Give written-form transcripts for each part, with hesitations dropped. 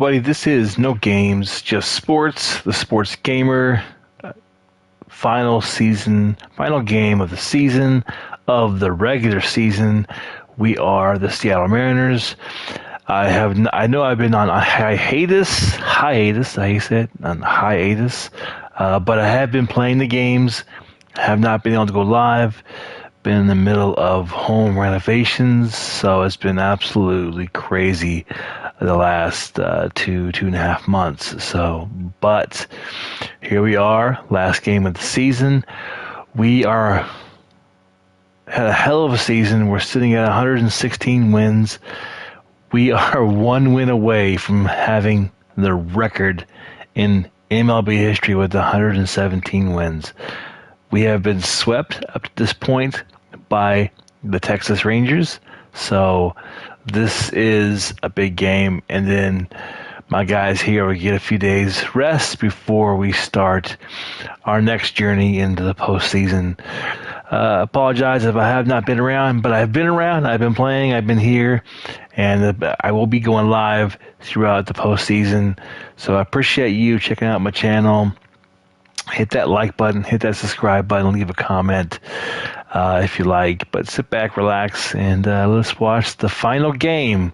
Buddy, this is No Games, Just Sports, the Sports Gamer, final game of the season, of the regular season. We are the Seattle Mariners. I know I've been on a hiatus, how you say it, on hiatus, but I have been playing the games, have not been able to go live, been in the middle of home renovations, so it's been absolutely crazy the last 2.5 months. So, but here we are, last game of the season. We had a hell of a season. We're sitting at 116 wins. We are one win away from having the record in MLB history with 117 wins. We have been swept up to this point by the Texas Rangers, so this is a big game. And then my guys here will get a few days rest before we start our next journey into the postseason. Apologize if I have not been around, but I've been around. I've been playing. I've been here, and I will be going live throughout the postseason. So I appreciate you checking out my channel. Hit that like button, hit that subscribe button, leave a comment if you like. But sit back, relax, and let's watch the final game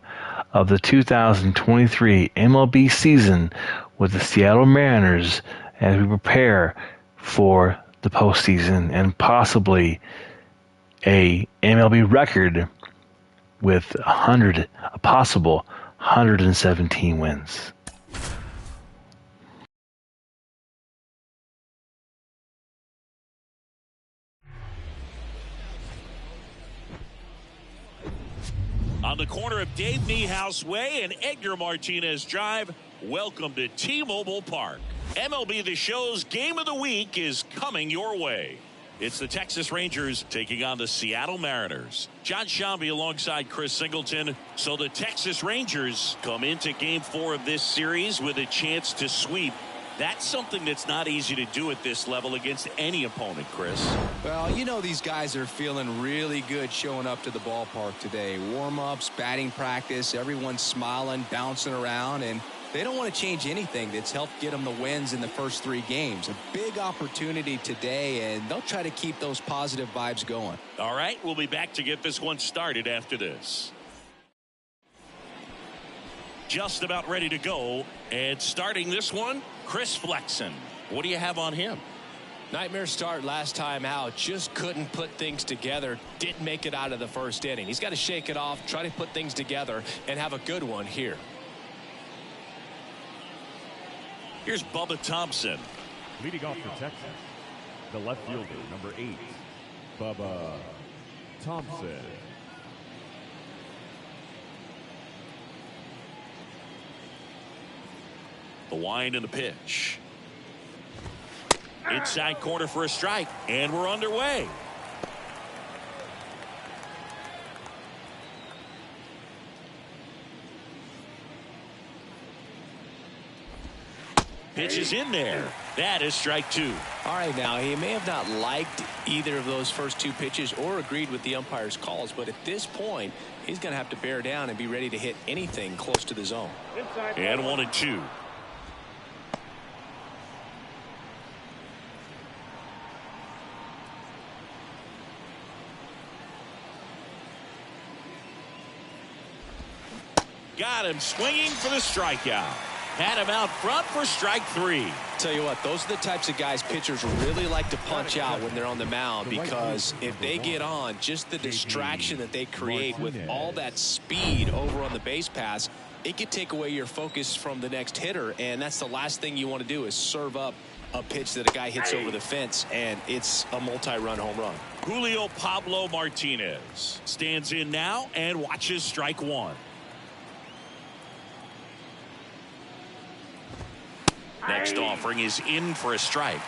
of the 2023 MLB season with the Seattle Mariners as we prepare for the postseason and possibly a MLB record with a possible 117 wins. On the corner of Dave Niehaus Way and Edgar Martinez Drive, welcome to T-Mobile Park. MLB The Show's Game of the Week is coming your way. It's the Texas Rangers taking on the Seattle Mariners. John Shambi alongside Chris Singleton. So the Texas Rangers come into Game 4 of this series with a chance to sweep. That's something that's not easy to do at this level against any opponent, Chris. Well, you know these guys are feeling really good showing up to the ballpark today. Warm-ups, batting practice, everyone's smiling, bouncing around, and they don't want to change anything that's helped get them the wins in the first 3 games. A big opportunity today, and they'll try to keep those positive vibes going. All right, we'll be back to get this one started after this. Just about ready to go, and starting this one, Chris Flexen. What do you have on him? Nightmare start last time out. Just couldn't put things together. Didn't make it out of the first inning. He's got to shake it off, try to put things together, and have a good one here. Here's Bubba Thompson. Leading off for Texas, the left fielder, number 8, Bubba Thompson. The wind and the pitch. Inside corner for a strike, and we're underway. Pitch is in there. That is strike 2. All right, now he may have not liked either of those first 2 pitches or agreed with the umpire's calls, but at this point he's going to have to bear down and be ready to hit anything close to the zone. And 1-2. Got him swinging for the strikeout. Had him out front for strike 3. Tell you what, those are the types of guys pitchers really like to punch out when they're on the mound, because if they get on, just the distraction that they create with all that speed over on the base pass, it could take away your focus from the next hitter, and that's the last thing you want to do is serve up a pitch that a guy hits over the fence, and it's a multi-run home run. Julio Pablo Martinez stands in now and watches strike 1. Next offering is in for a strike.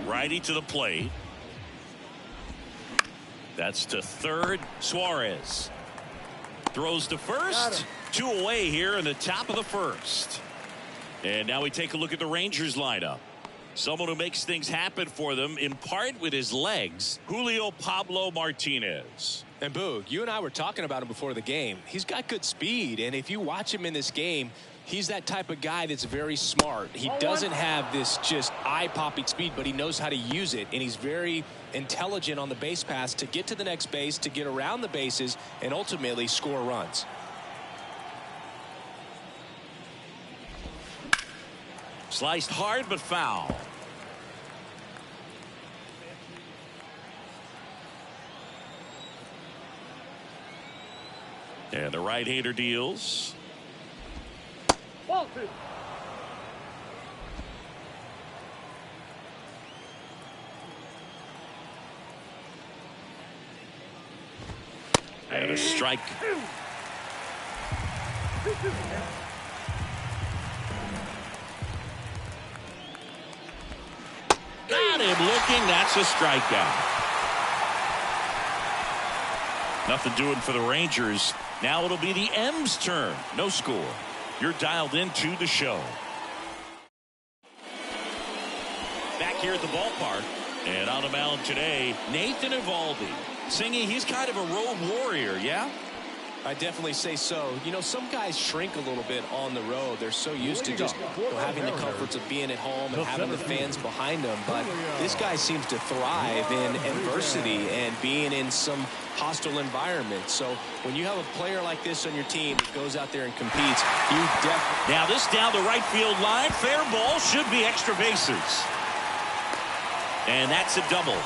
Righty to the plate. That's to third. Suarez throws to first. 2 away here in the top of the first. And now we take a look at the Rangers lineup. Someone who makes things happen for them, in part with his legs, Julio Pablo Martinez. And Boog, you and I were talking about him before the game. He's got good speed, and if you watch him in this game, he's that type of guy that's very smart. He doesn't have this just eye-popping speed, but he knows how to use it, and he's very intelligent on the base pass to get to the next base, to get around the bases, and ultimately score runs. Sliced hard but foul. And the right-hander deals. And a strike. Got him looking. That's a strikeout. Nothing doing for the Rangers. Now it'll be the M's turn. No score. You're dialed into the show. Back here at the ballpark. And on the mound today, Nathan Eovaldi. Singing, he's kind of a road warrior, yeah? I definitely say so. You know, some guys shrink a little bit on the road. They're so used to just having the comforts of being at home and having the fans behind them. But this guy seems to thrive in adversity and being in some hostile environment. So when you have a player like this on your team that goes out there and competes, you definitely... Now this down the right field line. Fair ball. Should be extra bases. And that's a double.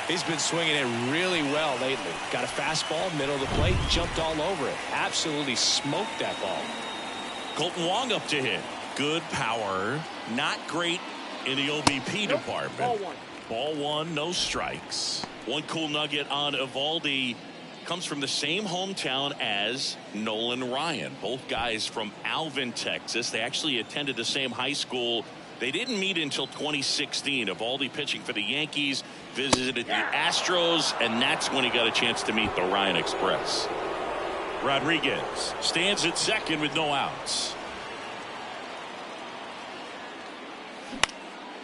He's been swinging it really well lately. Got a fastball, middle of the plate, jumped all over it. Absolutely smoked that ball. Colton Wong up to hit. Good power. Not great in the OBP department. Ball one, no strikes. One cool nugget on Eovaldi comes from the same hometown as Nolan Ryan. Both guys from Alvin, Texas. They actually attended the same high school. They didn't meet until 2016. Eovaldi pitching for the Yankees, visited the Astros, and that's when he got a chance to meet the Ryan Express. Rodriguez stands at second with no outs.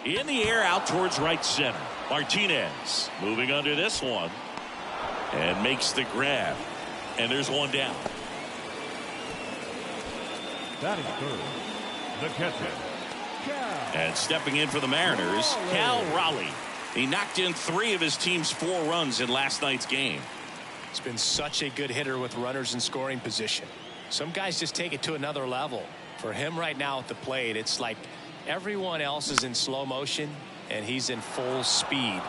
In the air, out towards right center. Martinez moving under this one and makes the grab. And there's one down. That is third. The catcher. And stepping in for the Mariners, Cal Raleigh. He knocked in 3 of his team's 4 runs in last night's game. He's been such a good hitter with runners in scoring position. Some guys just take it to another level. For him right now at the plate, it's like everyone else is in slow motion and he's in full speed.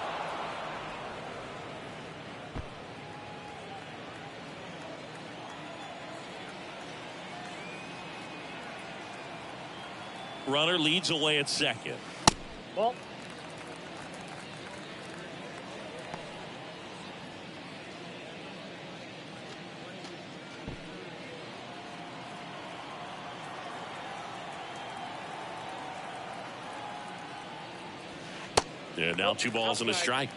Runner leads away at second. Ball. And now 2 balls and a strike.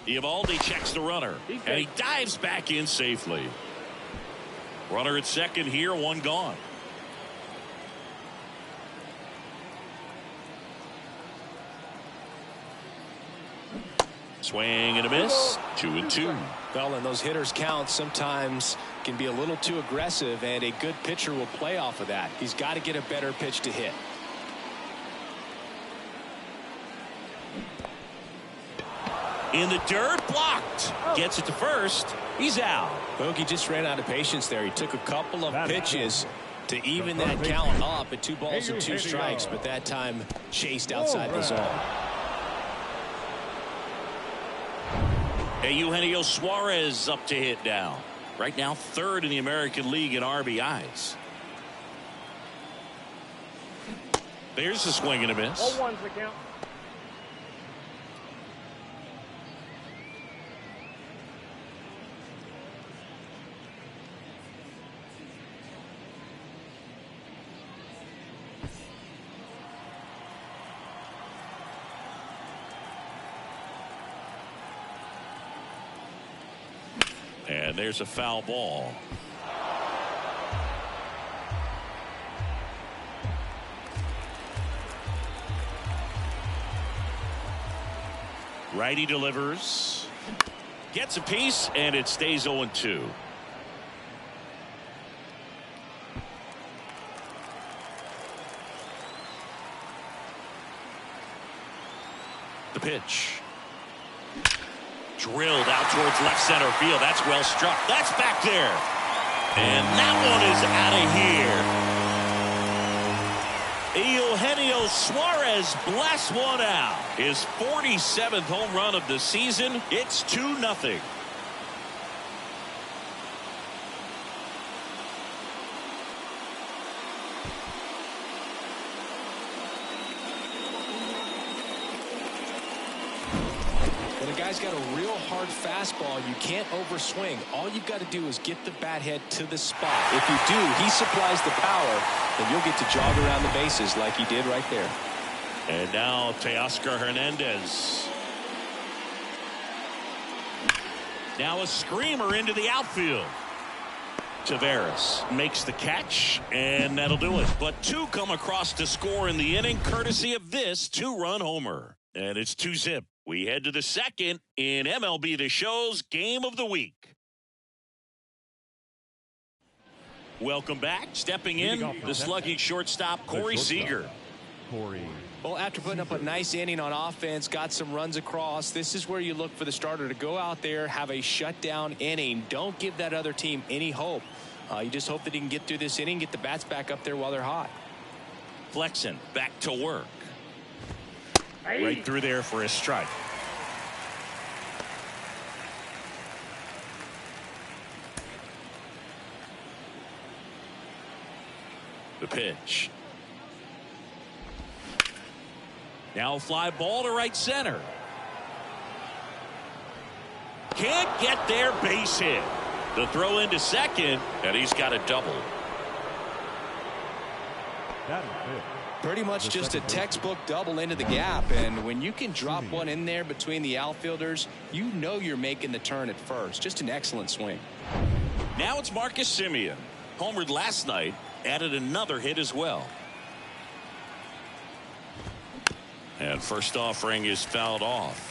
Eovaldi checks the runner, and he dives back in safely. Runner at second here, 1 gone. Swing and a miss. 2-2. Well, and those hitters count sometimes can be a little too aggressive, and a good pitcher will play off of that. He's got to get a better pitch to hit. In the dirt, blocked. Gets it to first. He's out. Bogey just ran out of patience there. He took a couple of pitches to even that count up at 2 balls and 2 strikes, but that time chased outside the zone. Hey, Eugenio Suarez up to hit now. Right now, 3rd in the American League in RBIs. There's a swing and a miss. 0-1's the count. And And there's a foul ball. Righty delivers. Gets a piece, and it stays 0-2. The pitch. Drilled out towards left center field. That's well struck. That's back there. And that one is out of here. Eugenio Suarez blasts one out. His 47th home run of the season. It's 2-0. When a guy's got a real hard fastball, you can't overswing. All you've got to do is get the bat head to the spot. If you do, he supplies the power, then you'll get to jog around the bases like he did right there. And now Teoscar Hernandez. Now a screamer into the outfield. Taveras makes the catch, and that'll do it. But two come across to score in the inning, courtesy of this two-run homer. And it's 2-0. We head to the second in MLB The Show's Game of the Week. Welcome back. Stepping in, the slugging shortstop, Corey Seager. Well, after putting up a nice inning on offense, got some runs across, this is where you look for the starter to go out there, have a shutdown inning. Don't give that other team any hope. You just hope that he can get through this inning, get the bats back up there while they're hot. Flexen back to work. Right through there for a strike. The pitch. Now a fly ball to right center. Can't get there, base hit. The throw into second, and he's got a double. That is it. Pretty much just a textbook double into the gap, and when you can drop one in there between the outfielders, you know you're making the turn at first. Just an excellent swing. Now it's Marcus Semien. Homered last night, added another hit as well. And first offering is fouled off.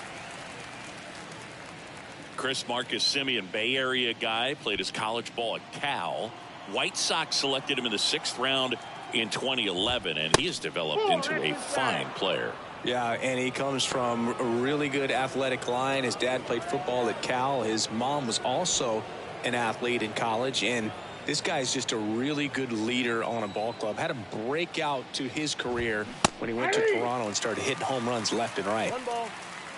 Marcus Semien, Bay Area guy, played his college ball at Cal. White Sox selected him in the 6th round in 2011, and he has developed into a fine player. Yeah, and he comes from a really good athletic line. His dad played football at Cal. His mom was also an athlete in college, and this guy is just a really good leader on a ball club. Had him break out to his career when he went to Toronto and started hitting home runs left and right.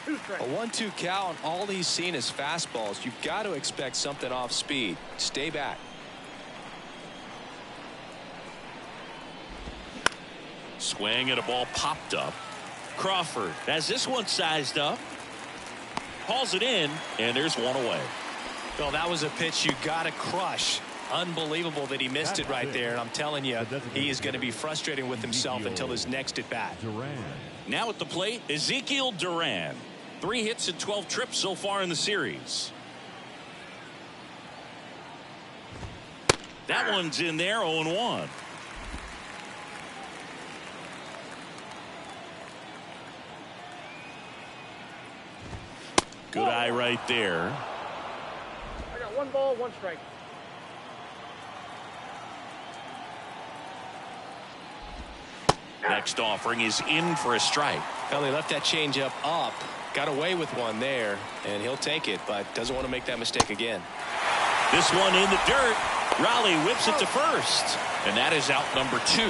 A 1-2 count, and all he's seen is fastballs. You've got to expect something off speed. Stay back. Swing and a ball popped up. Crawford has this one sized up. Hauls it in, and there's one away. Well, that was a pitch you got to crush. Unbelievable that he missed it right there. And I'm telling you, he is going to be frustrated with himself until his next at bat. Now at the plate, Ezekiel Duran. 3 hits and 12 trips so far in the series. That one's in there, 0-1. Good eye right there. I got 1 ball, 1 strike. Next offering is in for a strike. Well, he left that changeup up. Got away with one there, and he'll take it, but doesn't want to make that mistake again. This one in the dirt. Raleigh whips it to first, and that is out number 2.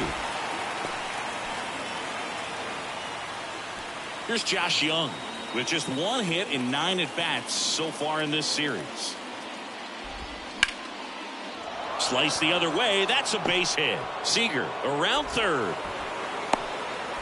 Here's Josh Young with just 1 hit and 9 at-bats so far in this series. Slice the other way. That's a base hit. Seager around third.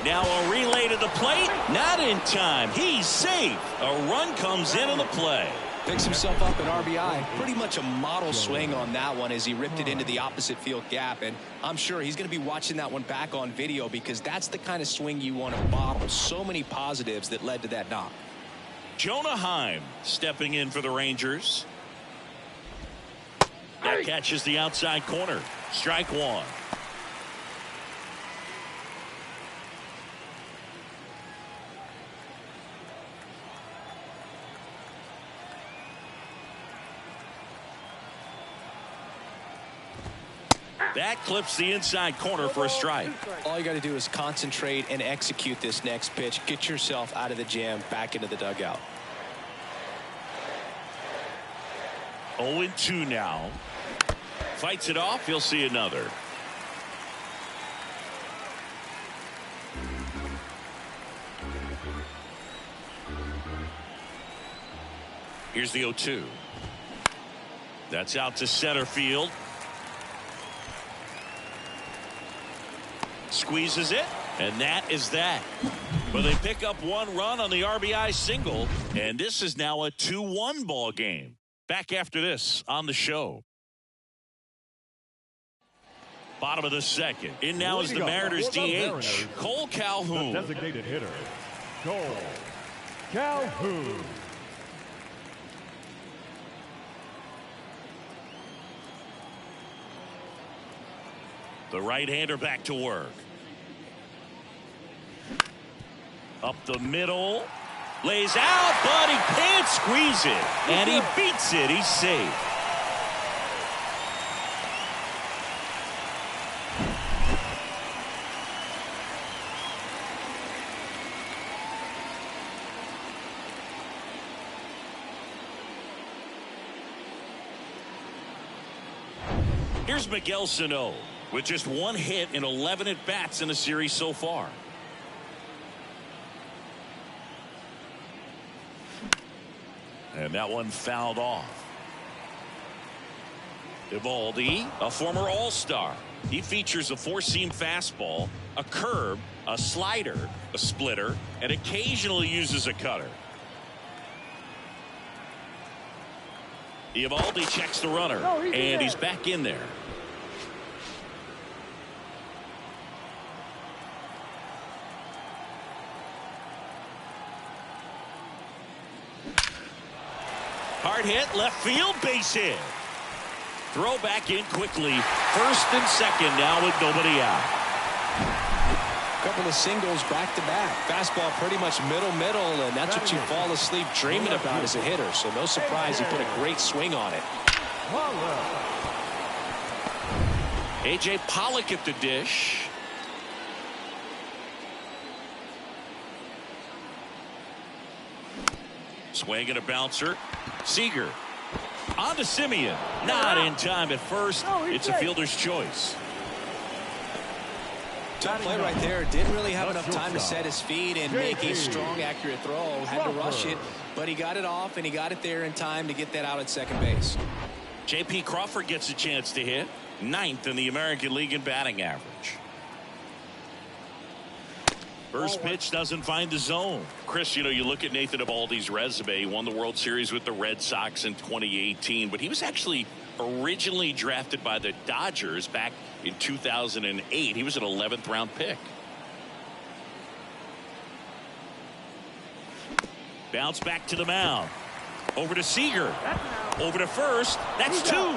Now a relay to the plate. Not in time. He's safe. A run comes in on the play. Picks himself up an RBI. Pretty much a model swing on that one as he ripped it into the opposite field gap. And I'm sure he's going to be watching that one back on video because that's the kind of swing you want to bottle. So many positives that led to that knock. Jonah Heim stepping in for the Rangers. That catches the outside corner. Strike one. That clips the inside corner for a strike. All you got to do is concentrate and execute this next pitch. Get yourself out of the jam, back into the dugout. 0-2 now. Fights it off. He'll see another. Here's the 0-2. That's out to center field. Squeezes it, and that is that. But they pick up one run on the RBI single, and this is now a 2-1 ball game. Back after this on the show. Bottom of the second. In now is the Mariners DH, Cole Calhoun. The designated hitter, Cole Calhoun. The right-hander back to work. Up the middle. Lays out, but he can't squeeze it. And he beats it. He's safe. Here's Miguel Sano with just one hit in 11 at-bats in the series so far. And that one fouled off. Evaldi, a former All-Star. He features a four-seam fastball, a curve, a slider, a splitter, and occasionally uses a cutter. Evaldi checks the runner, and he's back in there. Hard hit, left field, base hit. Throw back in quickly. First and second now with nobody out. Couple of singles back to back. Fastball pretty much middle, and that's what you fall asleep dreaming about as a hitter. So no surprise he put a great swing on it. A.J. Pollock at the dish. Swing and a bouncer. Seager. On to Simeon. Not in time at first. It's a fielder's choice. Tough play right there. Didn't really have enough time to set his feet and make a strong, accurate throw. Had to rush it, but he got it off, and he got it there in time to get that out at second base. J.P. Crawford gets a chance to hit. 9th in the American League in batting average. First pitch doesn't find the zone. Chris, you know, you look at Nathan Eovaldi's resume. He won the World Series with the Red Sox in 2018, but he was actually originally drafted by the Dodgers back in 2008. He was an 11th round pick. Bounce back to the mound. Over to Seager. Over to first. That's two.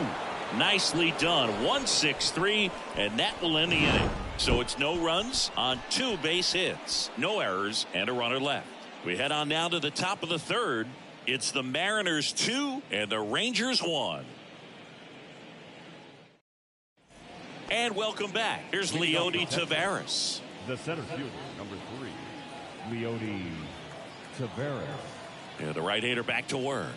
Nicely done. 1-6-3, and that will end the inning. So it's no runs on 2 base hits, no errors, and a runner left. We head on now to the top of the third. It's the Mariners 2 and the Rangers 1. And welcome back. Here's Leody Taveras. The center fielder, number 3, Leody Taveras. And the right-hander back to work.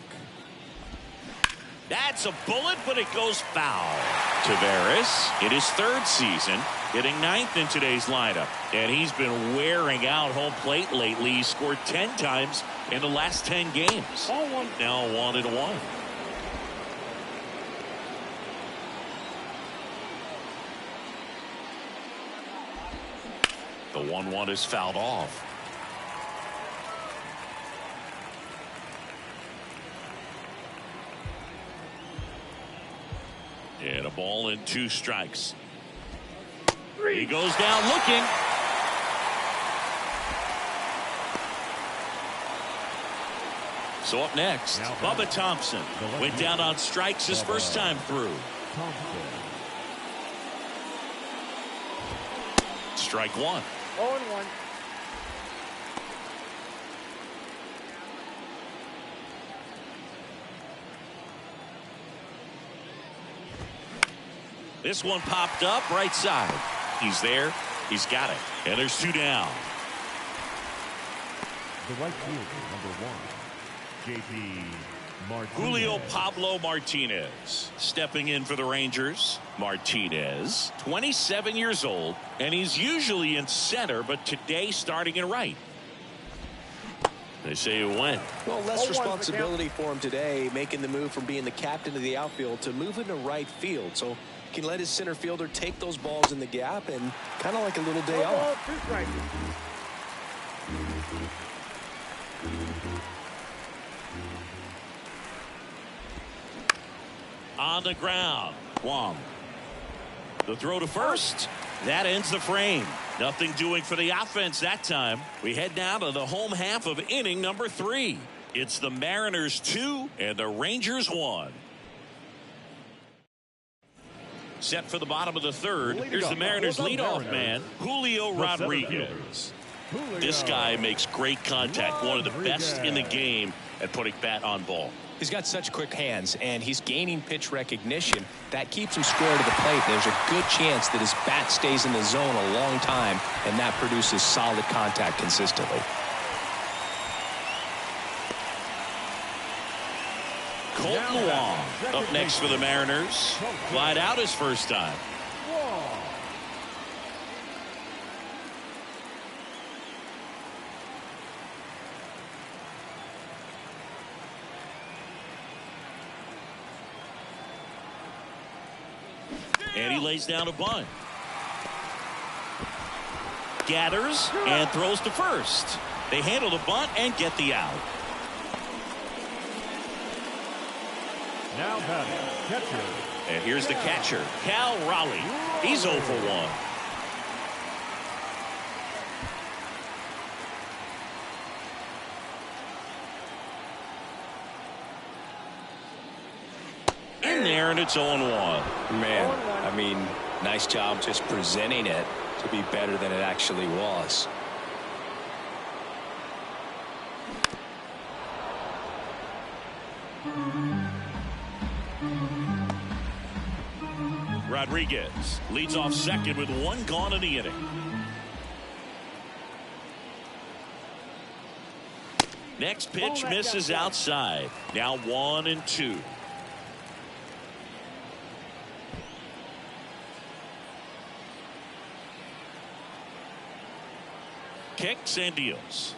That's a bullet, but it goes foul. Taveras in his 3rd season, hitting 9th in today's lineup. And he's been wearing out home plate lately. He scored 10 times in the last 10 games. Now 1-1. The 1-1 is fouled off. And a ball and 2 strikes. He goes down looking. So up next, Bubba Thompson went down on strikes his first time through. Thompson. Strike one. 0-1. This one popped up right side. He's there. He's got it. And there's 2 down. The right fielder, number 1, J.P. Martinez. Julio Pablo Martinez stepping in for the Rangers. Martinez, 27 years old, and he's usually in center, but today starting in right. They say it went. Well, less responsibility for him today, making the move from being the captain of the outfield to moving to right field. So he can let his center fielder take those balls in the gap and kind of like a little day off. 2 strikes. On the ground, Wong. The throw to first. That ends the frame. Nothing doing for the offense that time. We head down to the home half of inning number 3. It's the Mariners 2 and the Rangers 1. Set for the bottom of the third. Here's the Mariners leadoff man, Julio Rodriguez. This guy makes great contact. One of the best in the game at putting bat on ball. He's got such quick hands, and he's gaining pitch recognition. That keeps him square to the plate. There's a good chance that his bat stays in the zone a long time, and that produces solid contact consistently. Colton Wong up next for the Mariners. Flied out his first time. And he lays down a bunt. Gathers and throws to first. They handle the bunt and get the out. Now batting, catcher. And here's the catcher, Cal Raleigh. He's 0 for 1. In there, and it's 0-1. Man, I mean, nice job just presenting it to be better than it actually was. Rodriguez leads off second with 1 gone in the inning. Next pitch misses outside. Now 1-2. Kicks and deals.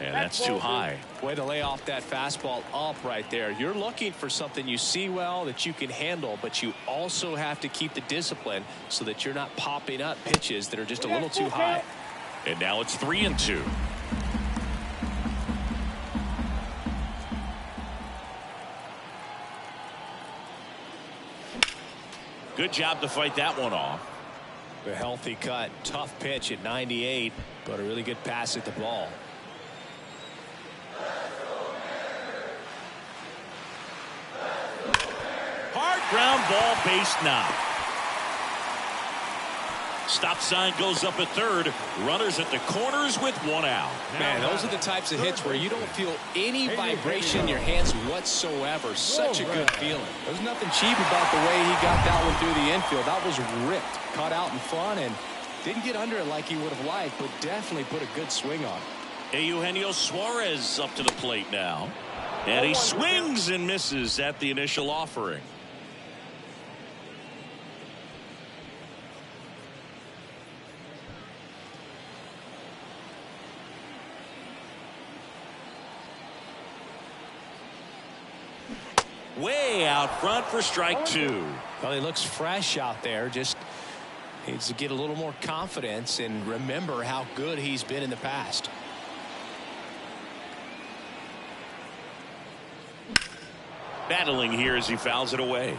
And that's too high. Way to lay off that fastball up right there. You're looking for something you see well that you can handle, but you also have to keep the discipline so that you're not popping up pitches that are just a little too high. And now it's 3-2. Good job to fight that one off. A healthy cut, tough pitch at 98, but a really good pass at the ball. Hard ground ball, base knock. Stop sign goes up at third. Runners at the corners with 1 out. Man, those are the types of hits where you don't feel any vibration in your hands whatsoever. Such a good feeling. There's nothing cheap about the way he got that one through the infield. That was ripped, caught out in front, and didn't get under it like he would have liked, but definitely put a good swing on it. Eugenio Suarez up to the plate now. And he swings and misses at the initial offering. Way out front for strike 2. Well, he looks fresh out there. Just needs to get a little more confidence and remember how good he's been in the past. Battling here as he fouls it away.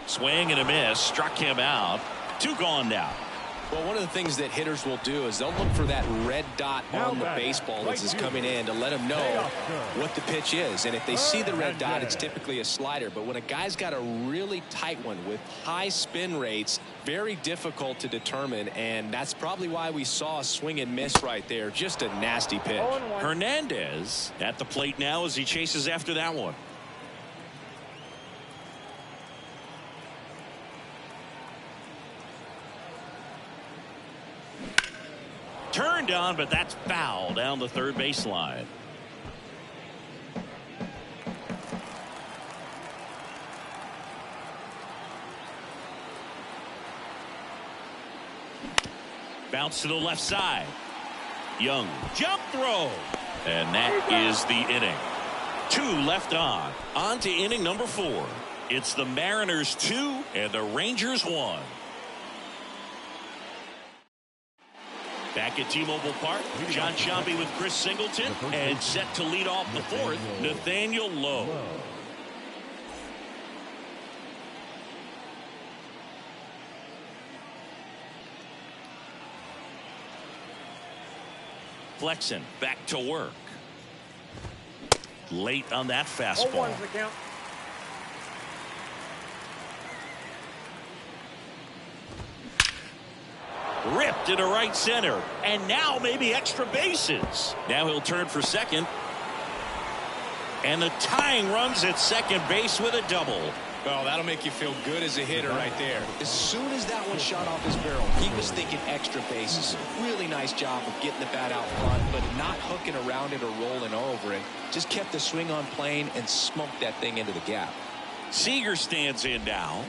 Swing and a miss, struck him out. Two gone now. Well, one of the things that hitters will do is they'll look for that red dot on the baseball as it's coming in to let them know what the pitch is. And if they see the red dot, it's typically a slider. But when a guy's got a really tight one with high spin rates, very difficult to determine. And that's probably why we saw a swing and miss right there. Just a nasty pitch. Hernandez at the plate now as he chases after that one. Turned on, but that's foul down the third baseline. Bounce to the left side. Young jump throw. And that is the inning. 2 left on. On to inning number 4. It's the Mariners 2 and the Rangers 1. Back at T-Mobile Park, John Sciambi with Chris Singleton, and set to lead off the 4th, Nathaniel Lowe. Flexen back to work. Late on that fastball. Ripped into right center, and now maybe extra bases. Now he'll turn for second, and the tying runs at second base with a double. Well, that'll make you feel good as a hitter right there. As soon as that one shot off his barrel, he was thinking extra bases. Really nice job of getting the bat out front, but not hooking around it or rolling over it. Just kept the swing on plane and smoked that thing into the gap. Seager stands in now.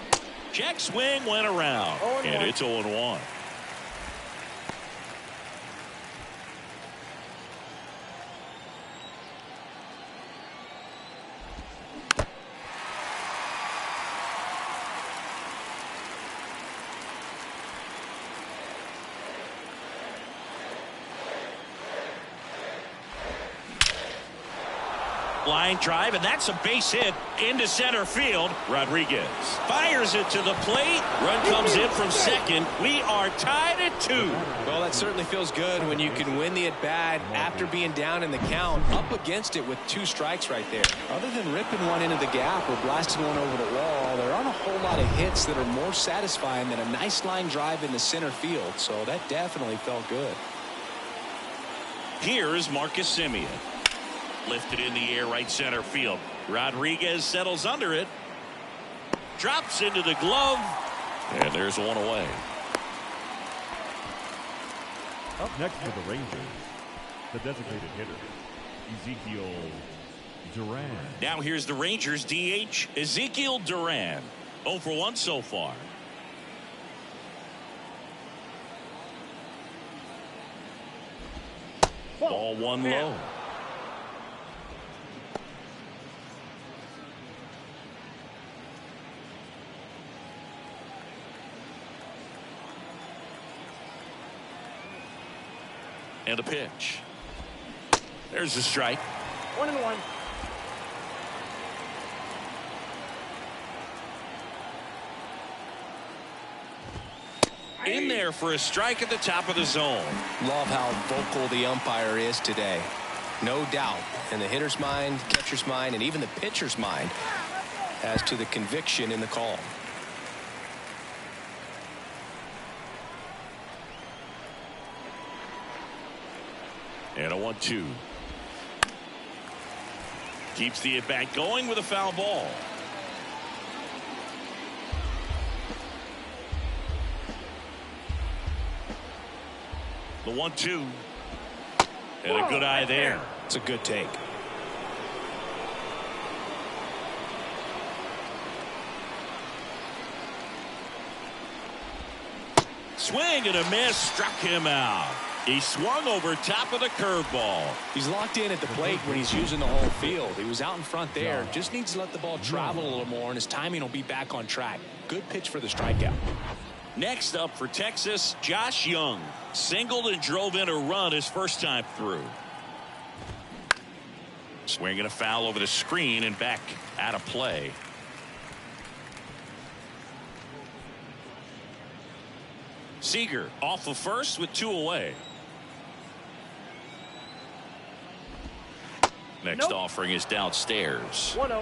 Check swing went around, and it's 0-1. Line drive, and that's a base hit into center field. Rodriguez fires it to the plate. Run comes in from second. We are tied at 2. Well, that certainly feels good when you can win the at-bat after being down in the count, up against it with 2 strikes right there. Other than ripping one into the gap or blasting one over the wall, there aren't a whole lot of hits that are more satisfying than a nice line drive in the center field, so that definitely felt good. Here is Marcus Semien. Lifted in the air right center field. Rodriguez settles under it. Drops into the glove. And there's one away. Up next for the Rangers, the designated hitter, Ezekiel Duran. Now here's the Rangers DH, Ezekiel Duran. 0 for 1 so far. Ball 1 low. And a pitch. There's the strike. 1-1. In there for a strike at the top of the zone. Love how vocal the umpire is today. No doubt in the hitter's mind, catcher's mind, and even the pitcher's mind as to the conviction in the call. And a 1-2. Keeps the at-bat going with a foul ball. The 1-2. And a good eye there. It's a good take. Swing and a miss. Struck him out. He swung over top of the curveball. He's locked in at the plate when he's using the whole field. He was out in front there. Just needs to let the ball travel a little more, and his timing will be back on track. Good pitch for the strikeout. Next up for Texas, Josh Young. Singled and drove in a run his first time through. Swinging a foul over the screen and back out of play. Seager off of first with 2 away. Next offering is downstairs. 1-0.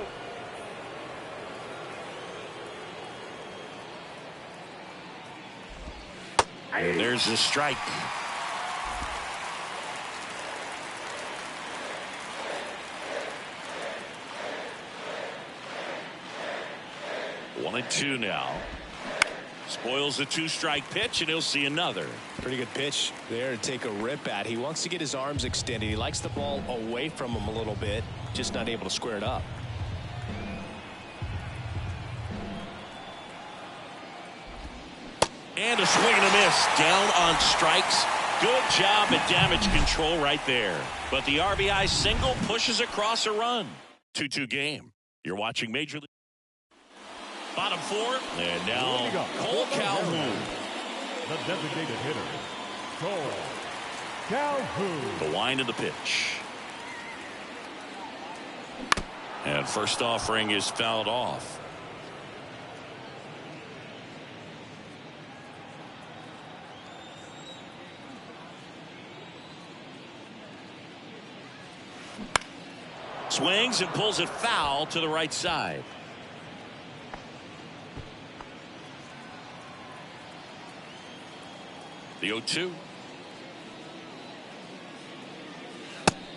And there's a strike. One and two now. Spoils a 2-strike pitch, and he'll see another. Pretty good pitch there to take a rip at. He wants to get his arms extended. He likes the ball away from him a little bit, just not able to square it up. And a swing and a miss. Down on strikes. Good job at damage control right there. But the RBI single pushes across a run. 2-2 game. You're watching Major League. Bottom 4. And now Cole Calhoun. The designated hitter, Cole Calhoun. The wind of the pitch. And first offering is fouled off. Swings and pulls it foul to the right side. The 0-2.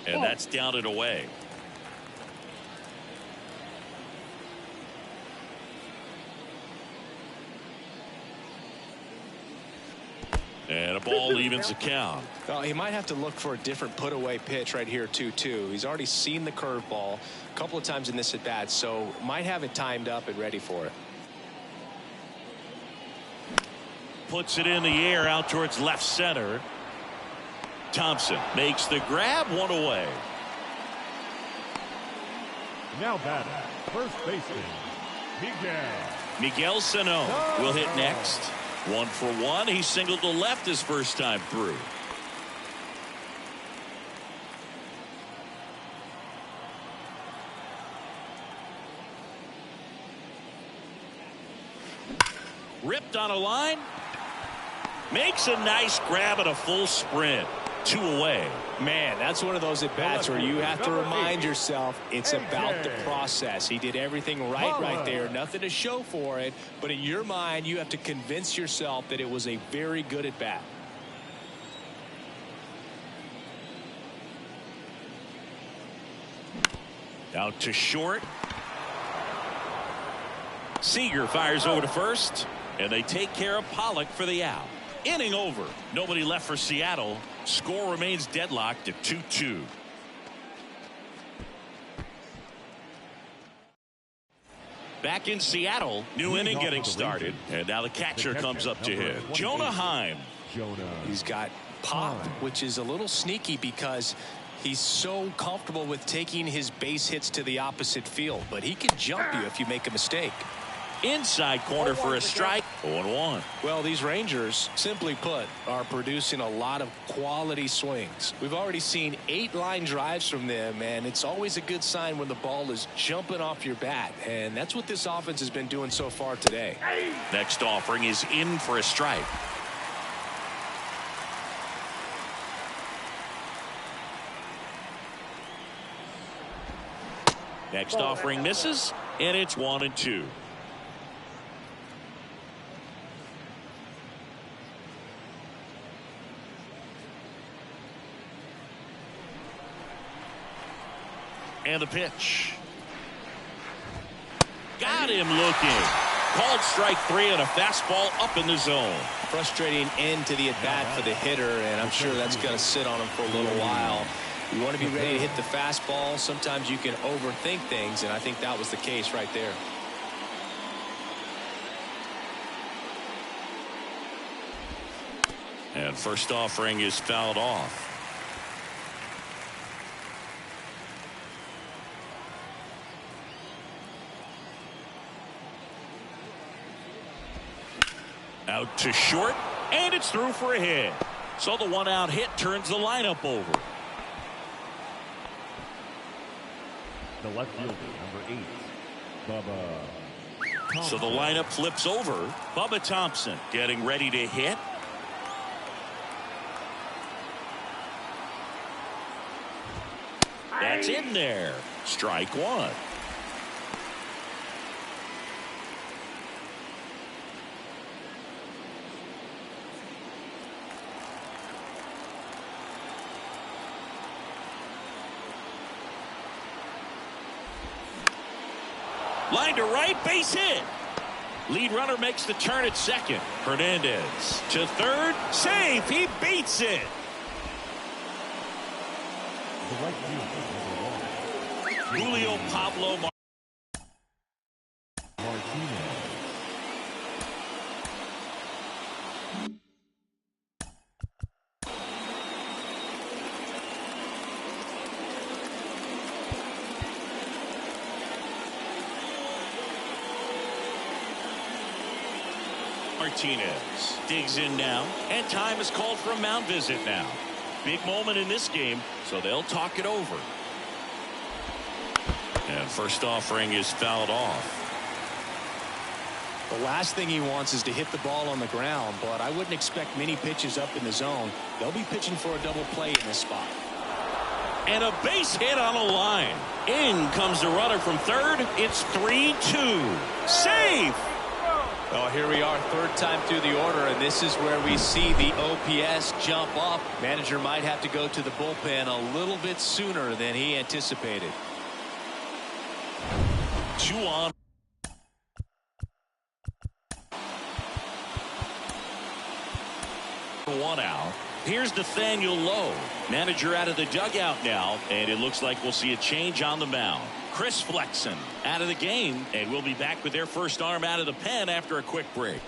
And that's down and away. And a ball evens the count. He might have to look for a different put away pitch right here 2-2. He's already seen the curveball a couple of times in this at bat, so might have it timed up and ready for it. Puts it in the air out towards left center. Thompson makes the grab, 1 away. Now batting, first baseman, Miguel Sano will hit next. 1 for 1. He singled to left his first time through. Ripped on a line. Makes a nice grab at a full sprint. 2 away. Man, that's one of those at bats where you have to remind yourself it's about the process. He did everything right there. Nothing to show for it. But in your mind, you have to convince yourself that it was a very good at bat. Out to short. Seager fires over to first. And they take care of Pollock for the out. Inning over. Nobody left for Seattle. Score remains deadlocked at 2-2. Back in Seattle. New inning getting started. And now the catcher comes up to hit. Jonah Heim. He's got pop, which is a little sneaky because he's so comfortable with taking his base hits to the opposite field. But he can jump you if you make a mistake. Inside corner for a strike. 0-1. Well, these Rangers, simply put, are producing a lot of quality swings. We've already seen 8 line drives from them, and it's always a good sign when the ball is jumping off your bat. And that's what this offense has been doing so far today. Next offering is in for a strike. Next offering misses, and it's 1-2. And the pitch. Got him looking. Called strike 3 and a fastball up in the zone. Frustrating end to the at-bat for the hitter, and I'm sure that's going to sit on him for a little while. You want to be ready to hit the fastball. Sometimes you can overthink things, and I think that was the case right there. And first offering is fouled off. Out to short, and it's through for a hit. So the 1-out hit turns the lineup over. The left fielder, number 8, Bubba Thompson. So the lineup flips over. Bubba Thompson getting ready to hit. That's in there. Strike one. Line to right, base hit. Lead runner makes the turn at second. Hernandez to third. Safe. He beats it. Julio Pablo Martinez digs in now, and time is called for a mound visit now. Big moment in this game, so they'll talk it over. And first offering is fouled off. The last thing he wants is to hit the ball on the ground, but I wouldn't expect many pitches up in the zone. They'll be pitching for a double play in this spot. And a base hit on a line. In comes the runner from third. It's 3-2. Safe. Well, here we are, third time through the order, and this is where we see the OPS jump up. Manager might have to go to the bullpen a little bit sooner than he anticipated. 2 on. One out. Here's Nathaniel Lowe. Manager out of the dugout now, and it looks like we'll see a change on the mound. Chris Flexen out of the game, and we'll be back with their first arm out of the pen after a quick break.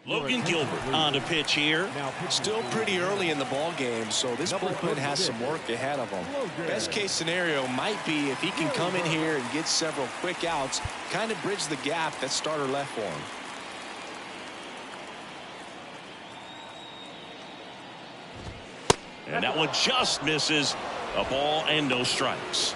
Logan Gilbert on to pitch here. Still pretty early in the ball game, so this bullpen has some work ahead of him. Best case scenario might be if he can come in here and get several quick outs, kind of bridge the gap that starter left for him. And that one just misses. A ball and no strikes.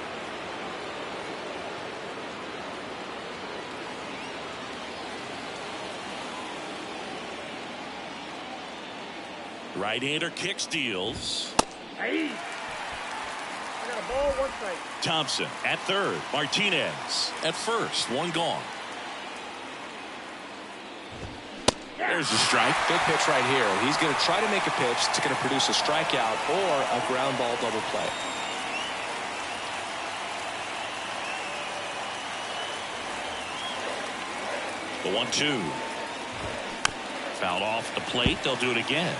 Right-hander kicks, deals. Hey. I got a ball, 1 strike. Thompson at third. Martinez at first. One gone. There's the strike. Good pitch right here. He's going to try to make a pitch that's going to produce a strikeout or a ground ball double play. The 1-2. Fouled off the plate. They'll do it again.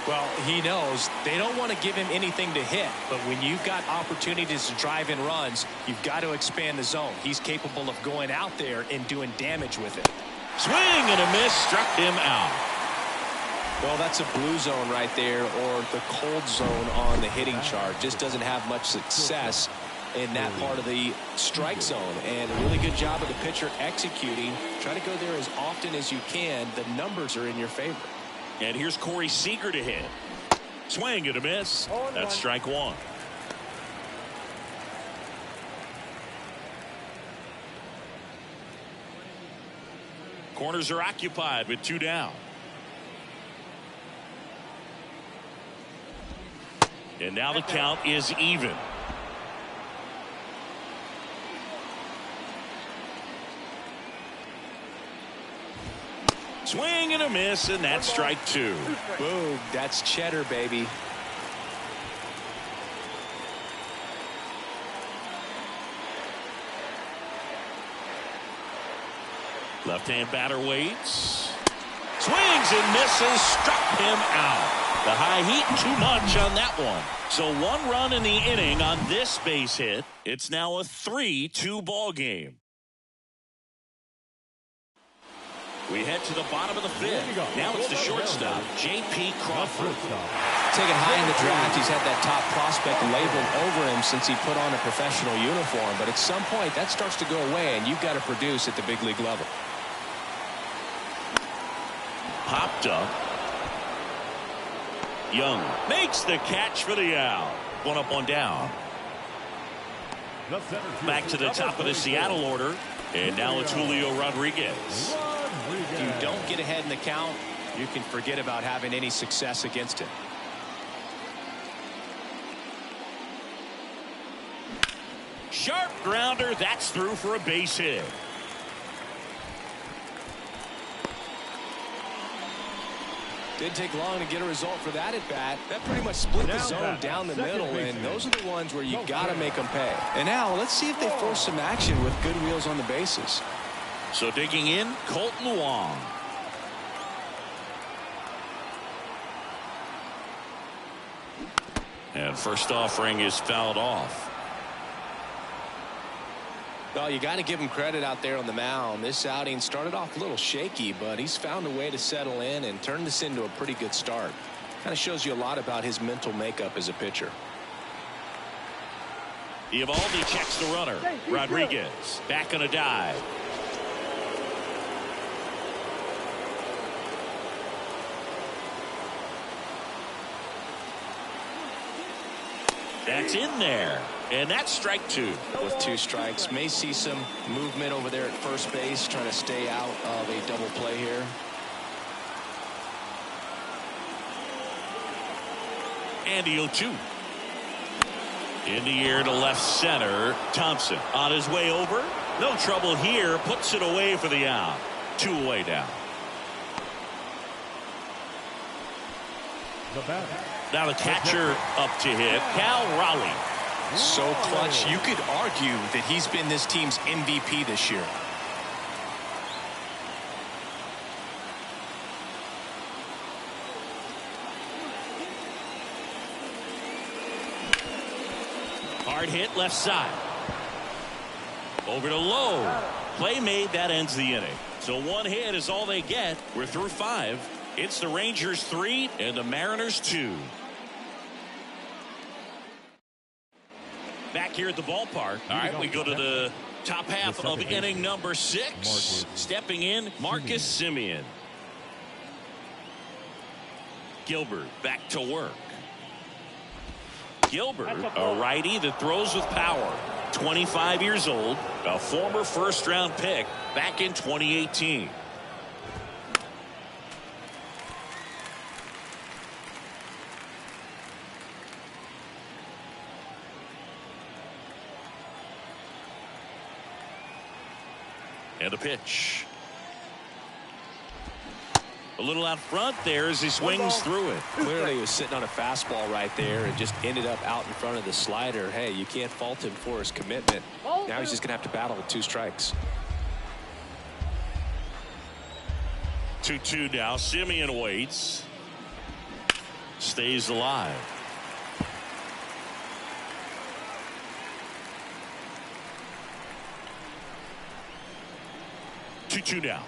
Well, he knows they don't want to give him anything to hit, but when you've got opportunities to drive in runs, you've got to expand the zone. He's capable of going out there and doing damage with it. Swing and a miss, struck him out. Well, that's a blue zone right there, or the cold zone on the hitting chart. Just doesn't have much success in that part of the strike zone, and a really good job of the pitcher executing. Try to go there as often as you can. The numbers are in your favor. And here's Corey Seager to hit. Swing and a miss. That's strike one. Corners are occupied with 2 down. And now the count is even. Swing and a miss, and that's strike 2. Boom, that's cheddar, baby. Left-hand batter waits. Swings and misses, struck him out. The high heat, too much on that one. So 1 run in the inning on this base hit. It's now a 3-2 ball game. We head to the bottom of the 5th. Now it's the shortstop, J.P. Crawford. Taken high in the draft, he's had that top prospect labeled over him since he put on a professional uniform. But at some point, that starts to go away, and you've got to produce at the big league level. Popped up. Young makes the catch for the out. 1 up, 1 down. Back to the top of the Seattle order. And now it's Julio Rodriguez. If you don't get ahead in the count, you can forget about having any success against it. Sharp grounder. That's through for a base hit. Didn't take long to get a result for that at bat. That pretty much split the zone down the middle, and those are the ones where you got to make them pay. And now let's see if they force some action with good wheels on the bases. So digging in, Colton Wong. And first offering is fouled off. Well, you got to give him credit out there on the mound. This outing started off a little shaky, but he's found a way to settle in and turn this into a pretty good start. Kind of shows you a lot about his mental makeup as a pitcher. Eovaldi checks the runner. Rodriguez back on a dive. That's in there. And that's strike two. With 2 strikes, may see some movement over there at first base, trying to stay out of a double play here. And the 0-2. In the air to left center. Thompson on his way over. No trouble here. Puts it away for the out. 2 away down. Now the catcher up to hit. Cal Raleigh. So clutch, you could argue that he's been this team's MVP this year. Hard hit left side. Over to Lowe. Play made. That ends the inning. So 1 hit is all they get. We're through 5. It's the Rangers 3 and the Mariners 2. Back here at the ballpark. All right, we go to the top half of inning number 6. Stepping in, Marcus Semien. Gilbert back to work. Gilbert, a righty that throws with power. 25 years old, a former first-round pick back in 2018. And a pitch. A little out front there as he swings through it. Clearly he was sitting on a fastball right there and just ended up out in front of the slider. Hey, you can't fault him for his commitment. Now he's just going to have to battle with 2 strikes. 2-2 now. Semien waits. Stays alive. Two now.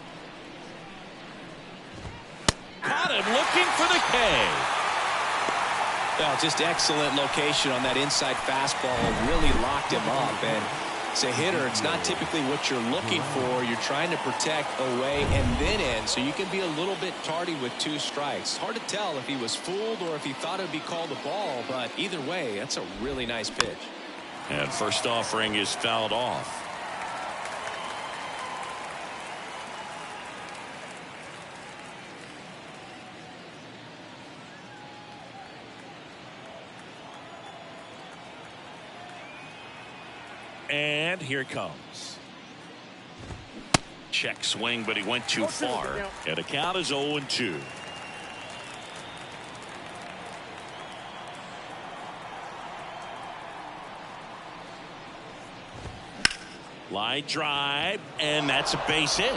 Caught him looking for the K. Well, just excellent location on that inside fastball. Really locked him up. And as a hitter, it's not typically what you're looking for. You're trying to protect away and then in, so you can be a little bit tardy with 2 strikes. Hard to tell if he was fooled or if he thought it would be called a ball, but either way, that's a really nice pitch. And first offering is fouled off. And here it comes. Check swing, but he went too far. And the count is 0-2. Line drive, and that's a base hit.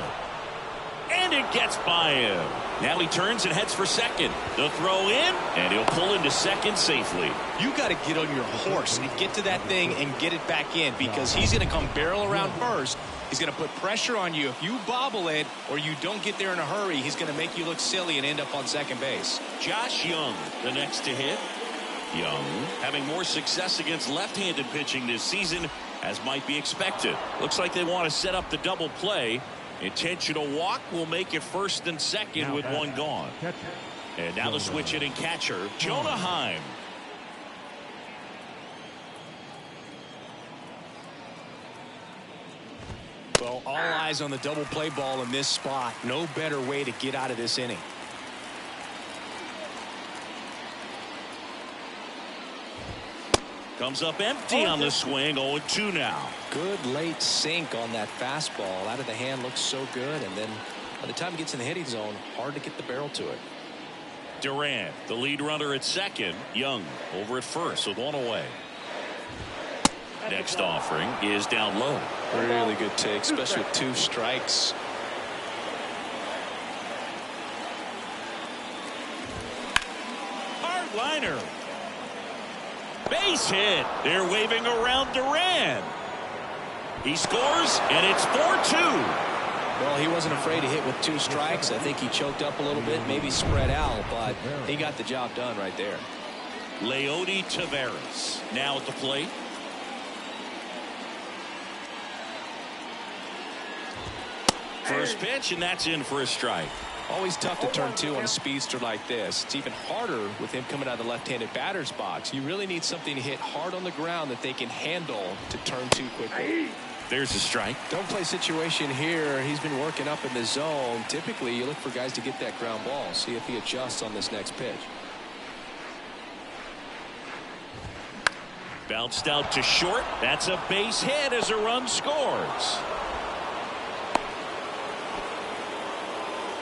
And it gets by him. Now he turns and heads for second. The throw in, and he'll pull into second safely. You got to get on your horse and get to that thing and get it back in, because he's going to come barrel around first. He's going to put pressure on you. If you bobble it or you don't get there in a hurry, he's going to make you look silly and end up on second base. Josh Young, the next to hit. Young having more success against left-handed pitching this season, as might be expected. Looks like they want to set up the double play. Intentional walk will make it first and second with 1 gone. And now the switch hitting catcher, Jonah Heim. Well, all eyes on the double play ball in this spot. No better way to get out of this inning. Comes up empty on the swing. 0-2 now. Good late sink on that fastball. Out of the hand, looks so good, and then by the time it gets in the hitting zone, hard to get the barrel to it. Durant, the lead runner at second. Young over at first with one away. Next offering is down low. Really good take, especially with 2 strikes. Hard liner. Base hit. They're waving around Durant. He scores, and it's 4-2. Well, he wasn't afraid to hit with 2 strikes. I think he choked up a little bit, maybe spread out, but he got the job done right there. Leody Taveras now at the plate. First pitch, and that's in for a strike. Always tough to turn 2 on a speedster like this. It's even harder with him coming out of the left-handed batter's box. You really need something to hit hard on the ground that they can handle to turn 2 quickly. There's a strike. Don't play situation here. He's been working up in the zone. Typically, you look for guys to get that ground ball. See if he adjusts on this next pitch. Bounced out to short. That's a base hit as a run scores.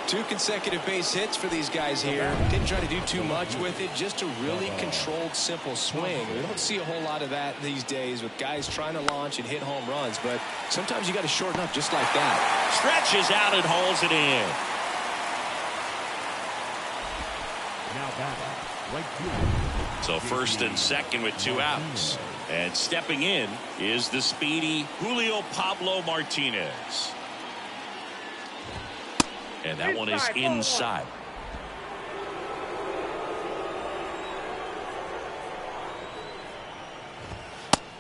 2 consecutive base hits for these guys here. Didn't try to do too much with it. Just a really controlled, simple swing. We don't see a whole lot of that these days with guys trying to launch and hit home runs. But sometimes you got to shorten up just like that. Stretches out and hauls it in. Now back, right field. So first and second with 2 outs. And stepping in is the speedy Julio Pablo Martinez. And that one is inside.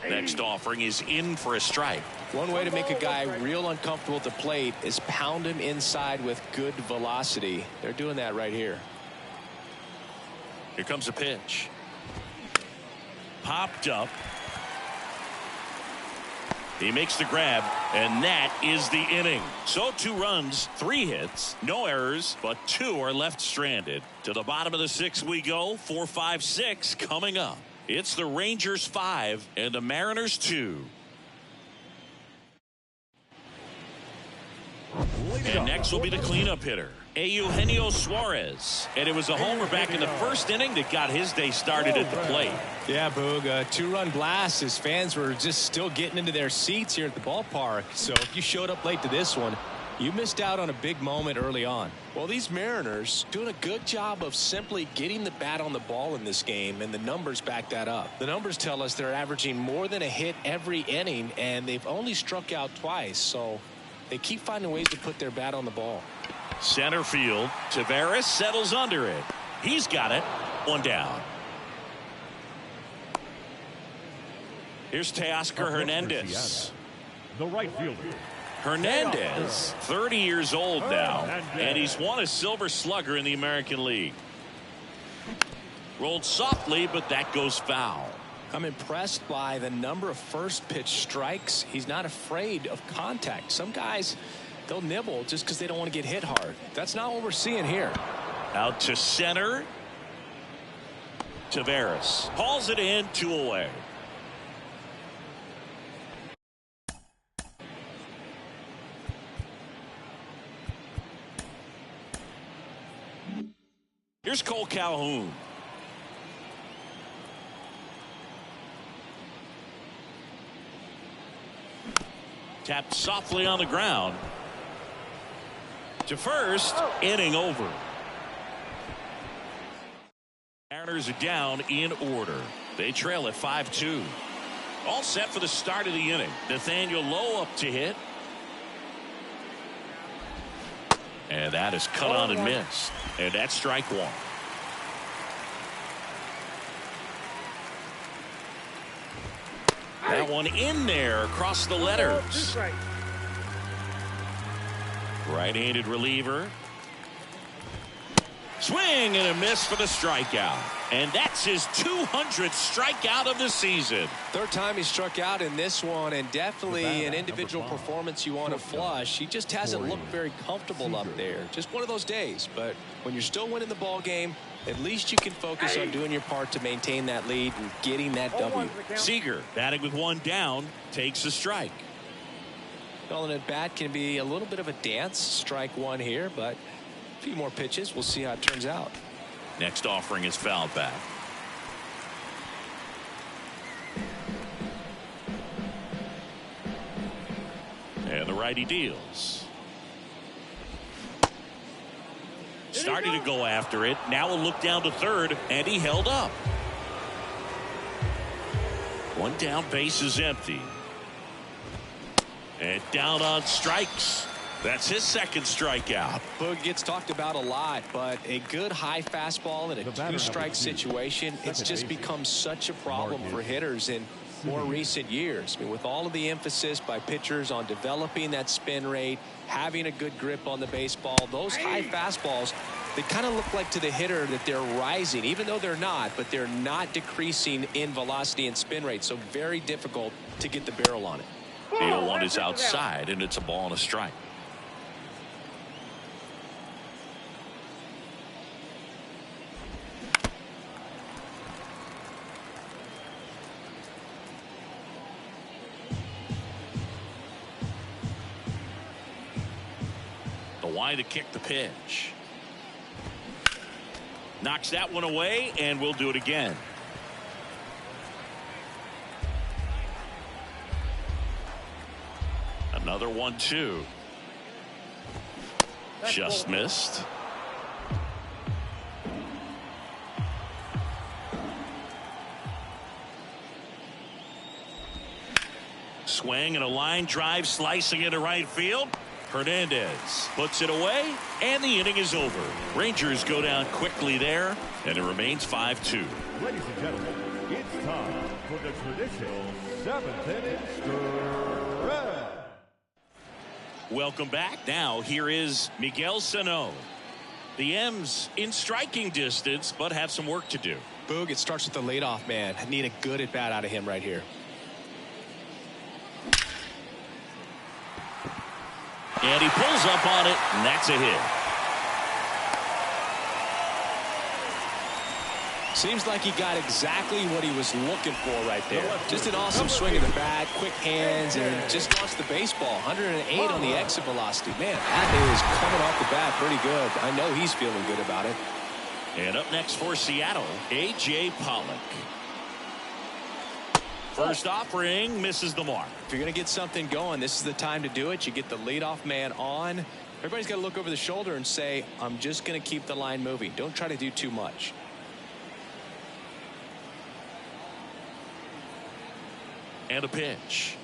Next offering is in for a strike. One way to make a guy real uncomfortable at the plate is pound him inside with good velocity. They're doing that right here. Here comes a pitch. Popped up. He makes the grab, and that is the inning. So 2 runs, 3 hits, no errors, but 2 are left stranded. To the bottom of the 6th we go. 4, 5, 6 coming up. It's the Rangers 5 and the Mariners 2. And next will be the cleanup hitter, Eugenio Suarez. And it was a homer back in the first inning that got his day started at the plate. Yeah, Boog, a 2-run blast. His fans were just still getting into their seats here at the ballpark. So if you showed up late to this one, you missed out on a big moment early on. Well, these Mariners doing a good job of simply getting the bat on the ball in this game, and the numbers back that up. The numbers tell us they're averaging more than a hit every inning, and they've only struck out twice. So they keep finding ways to put their bat on the ball. Center field. Taveras settles under it. He's got it. 1 down. Here's Teoscar Hernandez. The right fielder. Hernandez, 30 years old now, and he's won a Silver Slugger in the American League. Rolled softly, but that goes foul. I'm impressed by the number of first pitch strikes. He's not afraid of contact. Some guys, they'll nibble just because they don't want to get hit hard. That's not what we're seeing here. Out to center. Taveras hauls it in, 2 away. Here's Cole Calhoun. Tapped softly on the ground. To first, inning over. Mariners are down in order. They trail at 5-2. All set for the start of the inning. Nathaniel Lowe up to hit. And that is cut on and missed. And that's strike 1. That one in there across the letters. Right-handed reliever. Swing and a miss for the strikeout. And that's his 200th strikeout of the season. 3rd time he struck out in this one, and definitely an individual performance you want to flush. He just hasn't looked very comfortable up there. Just one of those days. But when you're still winning the ball game, At least you can focus on doing your part to maintain that lead and getting that W. Seager batting with one down takes a strike. Calling it bat can be a little bit of a dance. Strike one here, but a few more pitches. We'll see how it turns out. Next offering is fouled back. And the righty deals. Starting to go after it. Now a look down to third, and he held up. One down, base is empty. And down on strikes. That's his second strikeout. Boog gets talked about a lot, but a good high fastball in a two-strike situation, it's just become such a problem for hitters in more recent years. I mean, with all of the emphasis by pitchers on developing that spin rate, having a good grip on the baseball, those high fastballs, they kind of look like to the hitter that they're rising, even though they're not, but they're not decreasing in velocity and spin rate, so very difficult to get the barrel on it. The 0-1 is outside, and it's a ball and a strike. Why to kick the pitch. Knocks that one away, and we'll do it again. Another 1-2. Just missed. Swing and a line drive slicing into right field. Hernandez puts it away, and the inning is over. Rangers go down quickly there, and it remains 5-2. Ladies and gentlemen, it's time for the traditional 7th inning stretch. Welcome back. Now here is Miguel Sano. The M's in striking distance, but have some work to do. Boog, it starts with the leadoff man. I need a good at bat out of him right here. And he pulls up on it, and that's a hit. Seems like he got exactly what he was looking for right there. Just an awesome swing of the bat, quick hands, and just launched the baseball. 108 on the exit velocity. Man, that is coming off the bat pretty good. I know he's feeling good about it. And up next for Seattle, A.J. Pollock. First offering misses the mark. If you're going to get something going, this is the time to do it. You get the leadoff man on. Everybody's got to look over the shoulder and say, I'm just going to keep the line moving. Don't try to do too much. And a pitch.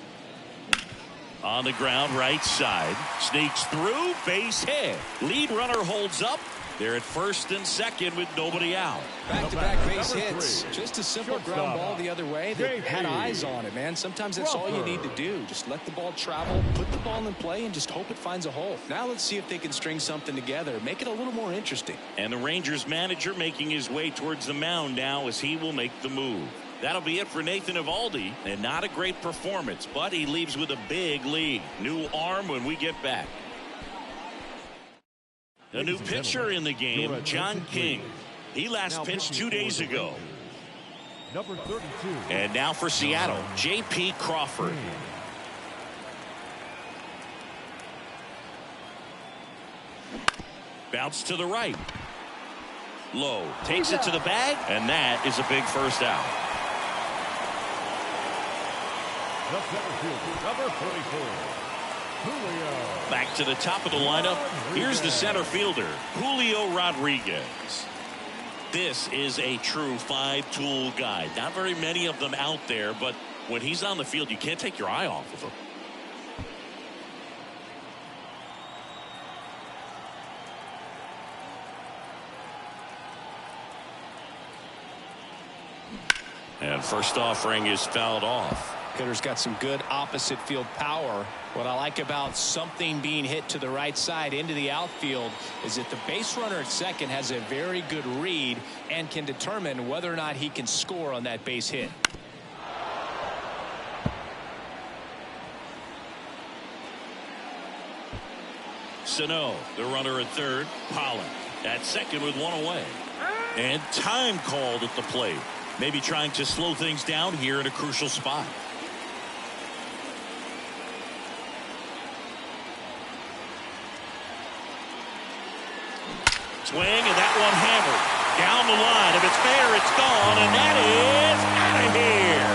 On the ground, right side. Sneaks through, base hit. Lead runner holds up. They're at first and second with nobody out. Back-to-back base hits. Just a simple ground ball the other way. They had eyes on it, man. Sometimes that's all you need to do. Just let the ball travel, put the ball in play, and just hope it finds a hole. Now let's see if they can string something together. Make it a little more interesting. And the Rangers manager making his way towards the mound now as he will make the move. That'll be it for Nathan Eovaldi, and not a great performance, but he leaves with a big lead. New arm when we get back. A new pitcher in the game, John King. He last pitched 2 days ago. Number 32. And now for Seattle, J.P. Crawford. Bounce to the right. Low takes it to the bag, and that is a big first out. The center fielder, number 44. Julio. Back to the top of the lineup. Here's the center fielder, Julio Rodriguez. This is a true five-tool guy. Not very many of them out there, but when he's on the field, you can't take your eye off of him. And first offering is fouled off. Hitter's got some good opposite field power. What I like about something being hit to the right side into the outfield is that the base runner at second has a very good read and can determine whether or not he can score on that base hit. Sano, the runner at third. Pollock at second with one away. And time called at the plate. Maybe trying to slow things down here in a crucial spot. Swing, and that one hammered down the line. If it's fair, it's gone, and that is out of here.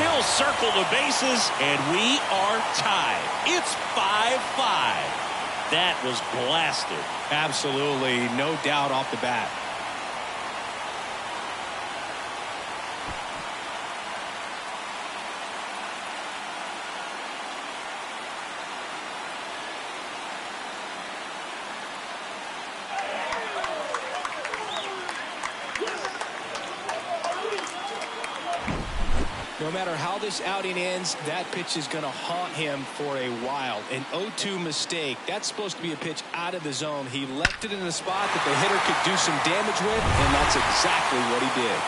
He'll circle the bases, and we are tied. It's 5-5. That was blasted. Absolutely, no doubt off the bat. No matter how this outing ends, that pitch is going to haunt him for a while. An 0-2 mistake. That's supposed to be a pitch out of the zone. He left it in a spot that the hitter could do some damage with, and that's exactly what he did.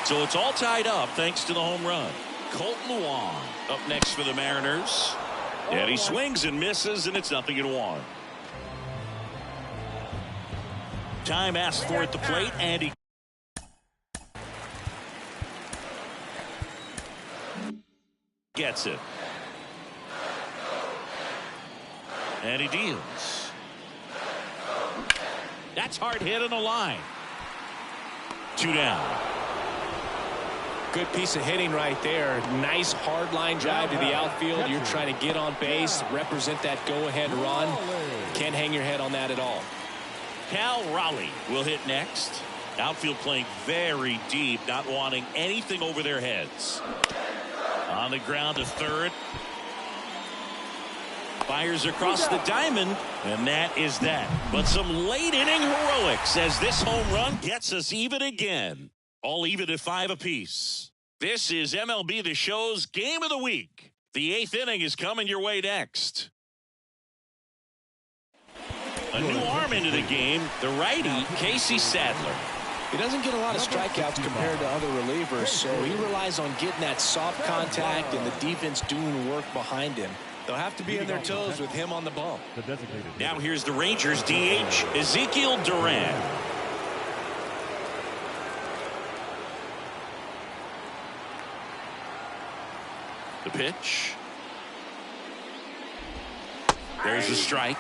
So it's all tied up thanks to the home run. Colton Wong up next for the Mariners. And he swings and misses, and it's 0-1. Time asked for at the plate, and he gets it. And he deals. That's hard hit on the line. 2 down. Good piece of hitting right there. Nice hard line drive to the outfield. You're trying to get on base, represent that go-ahead run. Can't hang your head on that at all. Cal Raleigh will hit next. Outfield playing very deep, not wanting anything over their heads. On the ground to third. Fires across the diamond, and that is that. But some late inning heroics as this home run gets us even again. All even at 5 apiece. This is MLB The Show's Game of the Week. The 8th inning is coming your way next. A new arm into the game, the righty, Casey Sadler. He doesn't get a lot of strikeouts compared to other relievers, so he relies on getting that soft contact and the defense doing work behind him. They'll have to be on their toes with him on the bump. Now here's the Rangers DH, Ezekiel Duran. The pitch. There's a strike.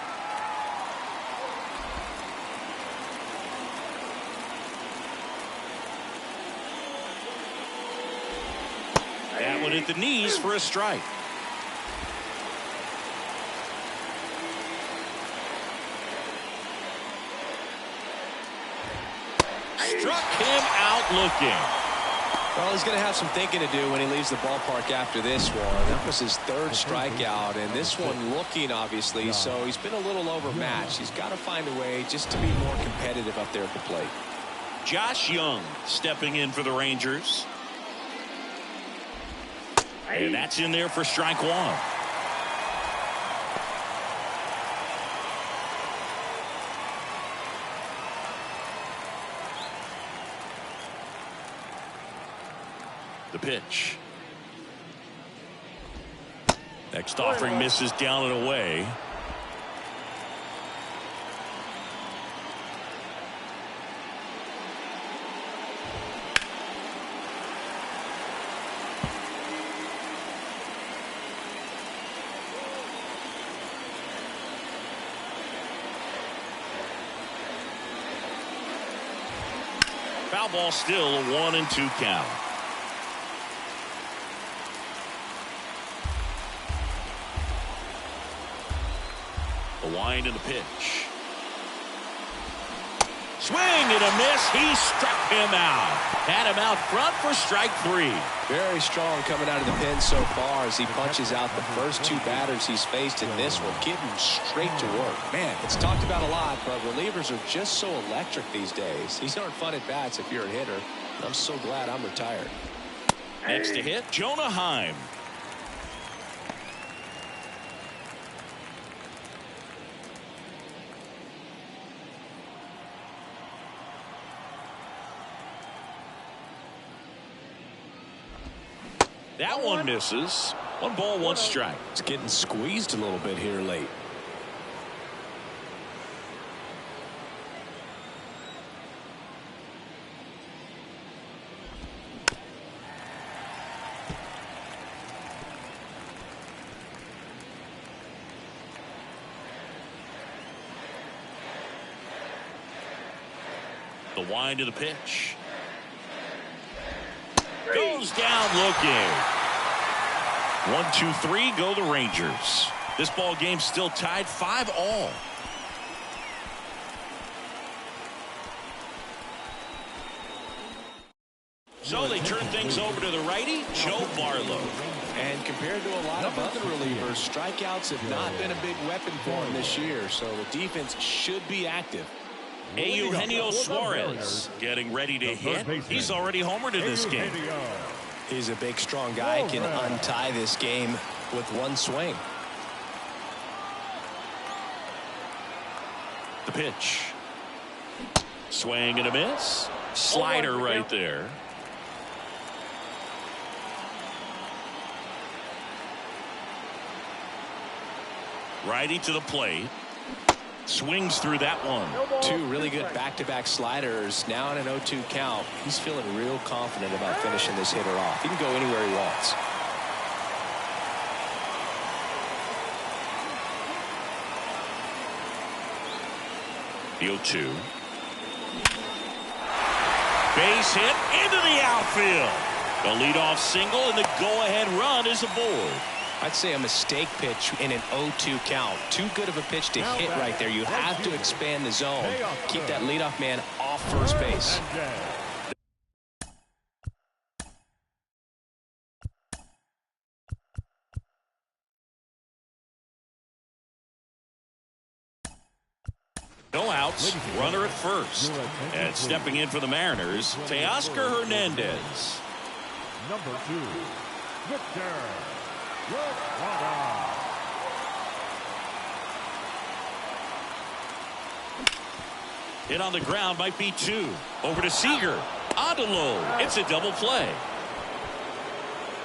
That one at the knees for a strike. Struck him out looking. Well, he's going to have some thinking to do when he leaves the ballpark after this one. That was his 3rd strikeout, and this one looking, obviously, so he's been a little overmatched. He's got to find a way just to be more competitive up there at the plate. Josh Young stepping in for the Rangers. And that's in there for strike 1. The pitch. Next offering misses down and away. Foul ball, still a 1-2 count. The wind and the pitch. Swing and a miss. He struck him out. Had him out front for strike 3. Very strong coming out of the pen so far as he punches out the first 2 batters he's faced in this one. Getting straight to work. Man, it's talked about a lot, but relievers are just so electric these days. These aren't fun at bats if you're a hitter. I'm so glad I'm retired. Next to hit, Jonah Heim. That one misses. 1 ball, 1 strike. It's getting squeezed a little bit here late. The wind of the pitch. Goes down looking. 1-2-3 go the Rangers. This ball game still tied 5-all. So they turn things over to the righty, Joe Barlow. And compared to a lot of other relievers, strikeouts have not been a big weapon for him this year, so the defense should be active. Eugenio Suarez getting ready to hit. He's already homered in this game. He's a big, strong guy, can untie this game with one swing. The pitch. Swing and a miss. Slider right there. Righty to the plate. Swings through that one. Two really good back-to-back sliders. Now in an 0-2 count. He's feeling real confident about finishing this hitter off. He can go anywhere he wants. The 0-2. Base hit into the outfield. The leadoff single and the go-ahead run is aboard. I'd say a mistake pitch in an 0-2 count. Too good of a pitch to hit right there. You have to expand the zone. Keep that leadoff man off first base. No outs, runner at first. And stepping in for the Mariners, Teoscar Hernandez. Number 2, Victor. Hit on the ground might be 2. Over to Seager. Odelo. It's a double play.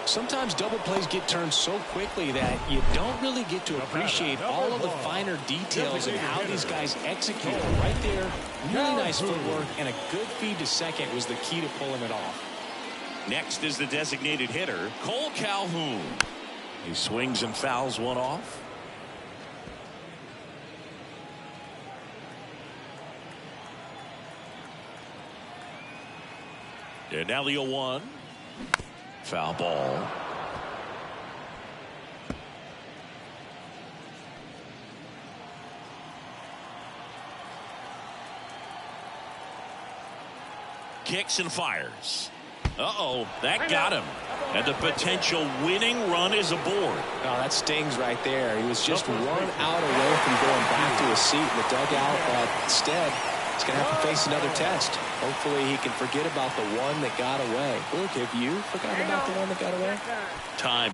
Sometimes double plays get turned so quickly that you don't really get to appreciate all of the finer details and how these guys execute. Right there, really nice footwork, and a good feed to second was the key to pulling it off. Next is the designated hitter, Cole Calhoun. He swings and fouls one off. And now the 0-1. Foul ball. Kicks and fires. Uh-oh, that got him. And the potential winning run is aboard. Oh, that stings right there. He was just 1 out away from going back to his seat in the dugout, but instead he's going to have to face another test. Hopefully he can forget about the one that got away. Look, have you forgotten about the one that got away? Time.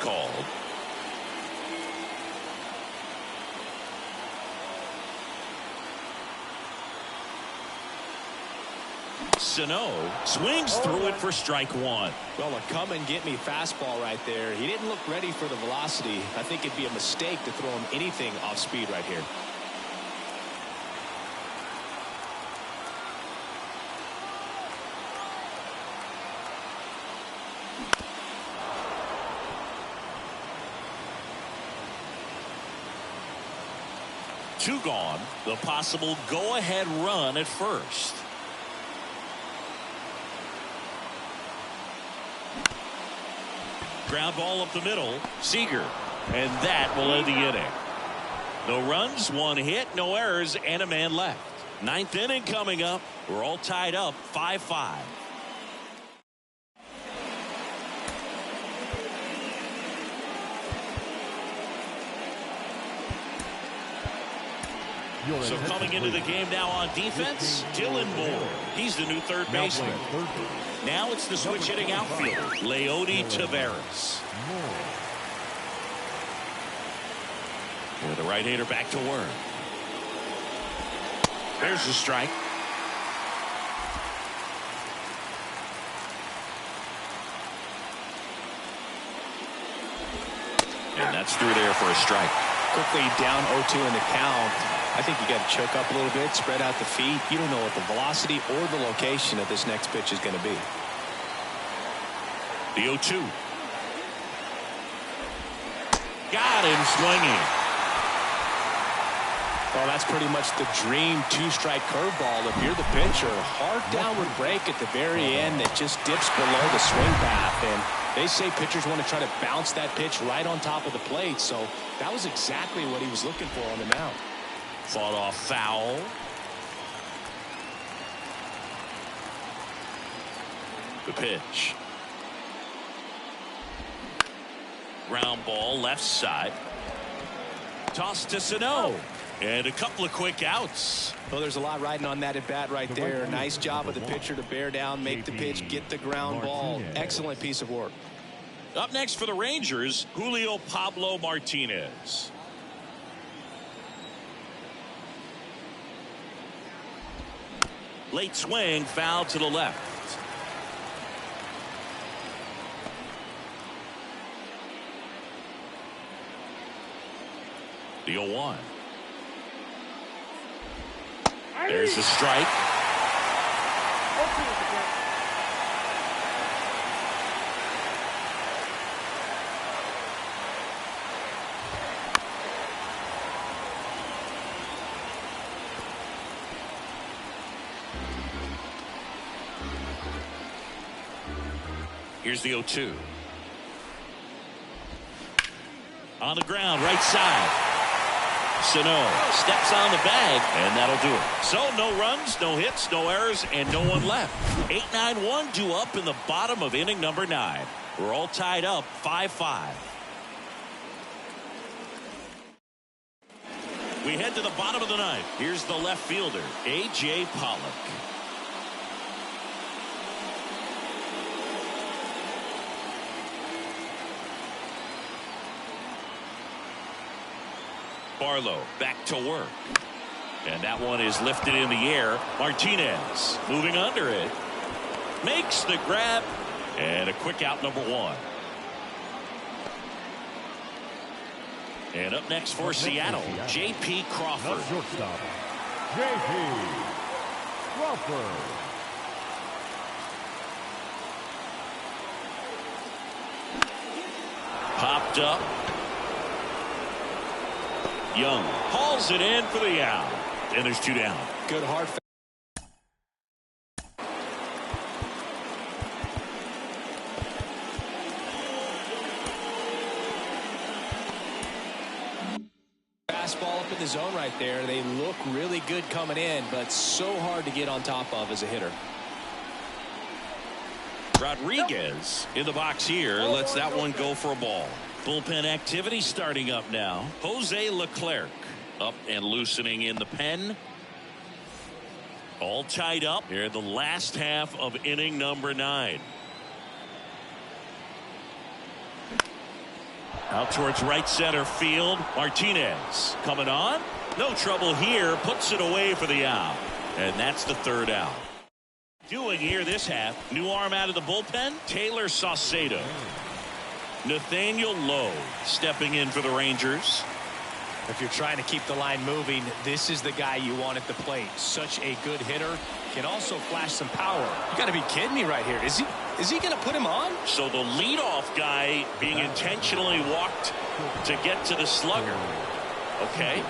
Called. Sano swings through it for strike 1. Well, a come and get me fastball right there. He didn't look ready for the velocity. I think it'd be a mistake to throw him anything off speed right here. Two gone. The possible go-ahead run at first. Ground ball up the middle. Seager. And that will end the inning. No runs, 1 hit, no errors, and a man left. 9th inning coming up. We're all tied up 5-5. So coming into the game now on defense, Dylan Moore. He's the new third baseman. Now it's the switch hitting outfielder, Leody Taveras. With the right-hander back to work. There's the strike. And that's through there for a strike. Quickly down 0-2 in the count. I think you got to choke up a little bit, spread out the feet. You don't know what the velocity or the location of this next pitch is going to be. The 0-2. got him swinging. Well, that's pretty much the dream two-strike curveball. If you're the pitcher, hard downward break at the very end that just dips below the swing path. And they say pitchers want to try to bounce that pitch right on top of the plate. So that was exactly what he was looking for on the mound. Fought off foul. The pitch. Ground ball left side. Toss to Sano. And a couple of quick outs. Well, there's a lot riding on that at bat right there. Nice job of the pitcher to bear down, make the pitch, get the ground ball. Excellent piece of work. Up next for the Rangers, Julio Pablo Martinez. Late swing, foul to the left. The 0-1. There's a strike. Here's the 0-2. On the ground, right side. Sano steps on the bag, and that'll do it. So no runs, no hits, no errors, and no one left. 8-9-1 due up in the bottom of inning number 9. We're all tied up 5-5. We head to the bottom of the 9th. Here's the left fielder, A.J. Pollock. Barlow back to work. And that one is lifted in the air. Martinez moving under it. Makes the grab. And a quick out, number 1. And up next for Seattle, J.P. Crawford. Shortstop, J.P. Crawford. Popped up. Young hauls it in for the out. And there's 2 down. Good hard. Fastball up in the zone right there. They look really good coming in, but so hard to get on top of as a hitter. Rodriguez in the box here lets that one go for a ball. Bullpen activity starting up now. Jose Leclerc up and loosening in the pen. All tied up here in the last half of inning number 9. Out towards right center field. Martinez coming on. No trouble here. Puts it away for the out. And that's the 3rd out. Doing here this half. New arm out of the bullpen. Taylor Saucedo. Nathaniel Lowe stepping in for the Rangers. If you're trying to keep the line moving, this is the guy you want at the plate. Such a good hitter. Can also flash some power. You got to be kidding me right here. Is he going to put him on? So the leadoff guy being intentionally walked to get to the slugger. Okay.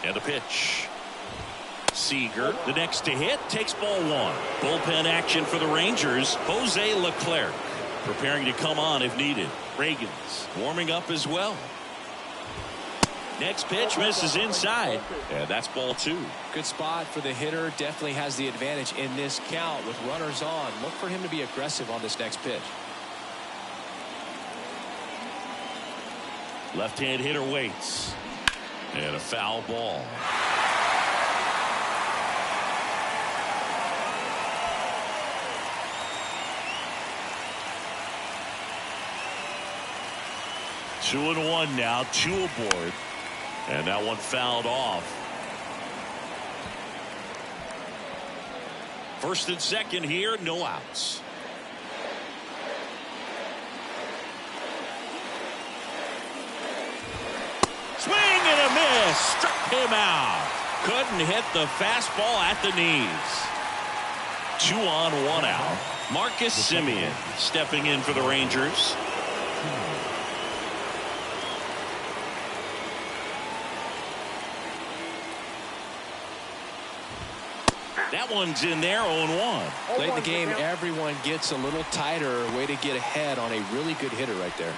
And a pitch. Seager, the next to hit, takes ball 1. Bullpen action for the Rangers. Jose Leclerc preparing to come on if needed. Reagans warming up as well. Next pitch misses inside. And that's ball 2. Good spot for the hitter. Definitely has the advantage in this count with runners on. Look for him to be aggressive on this next pitch. Left-hand hitter waits. And a foul ball. Two and 1 now, 2 aboard. And that one fouled off. First and second here, no outs. Swing and a miss. Struck him out. Couldn't hit the fastball at the knees. 2 on, 1 out. Marcus Semien stepping in for the Rangers. That one's in there, 0-1. Late in the game, everyone gets a little tighter. Way to get ahead on a really good hitter right there.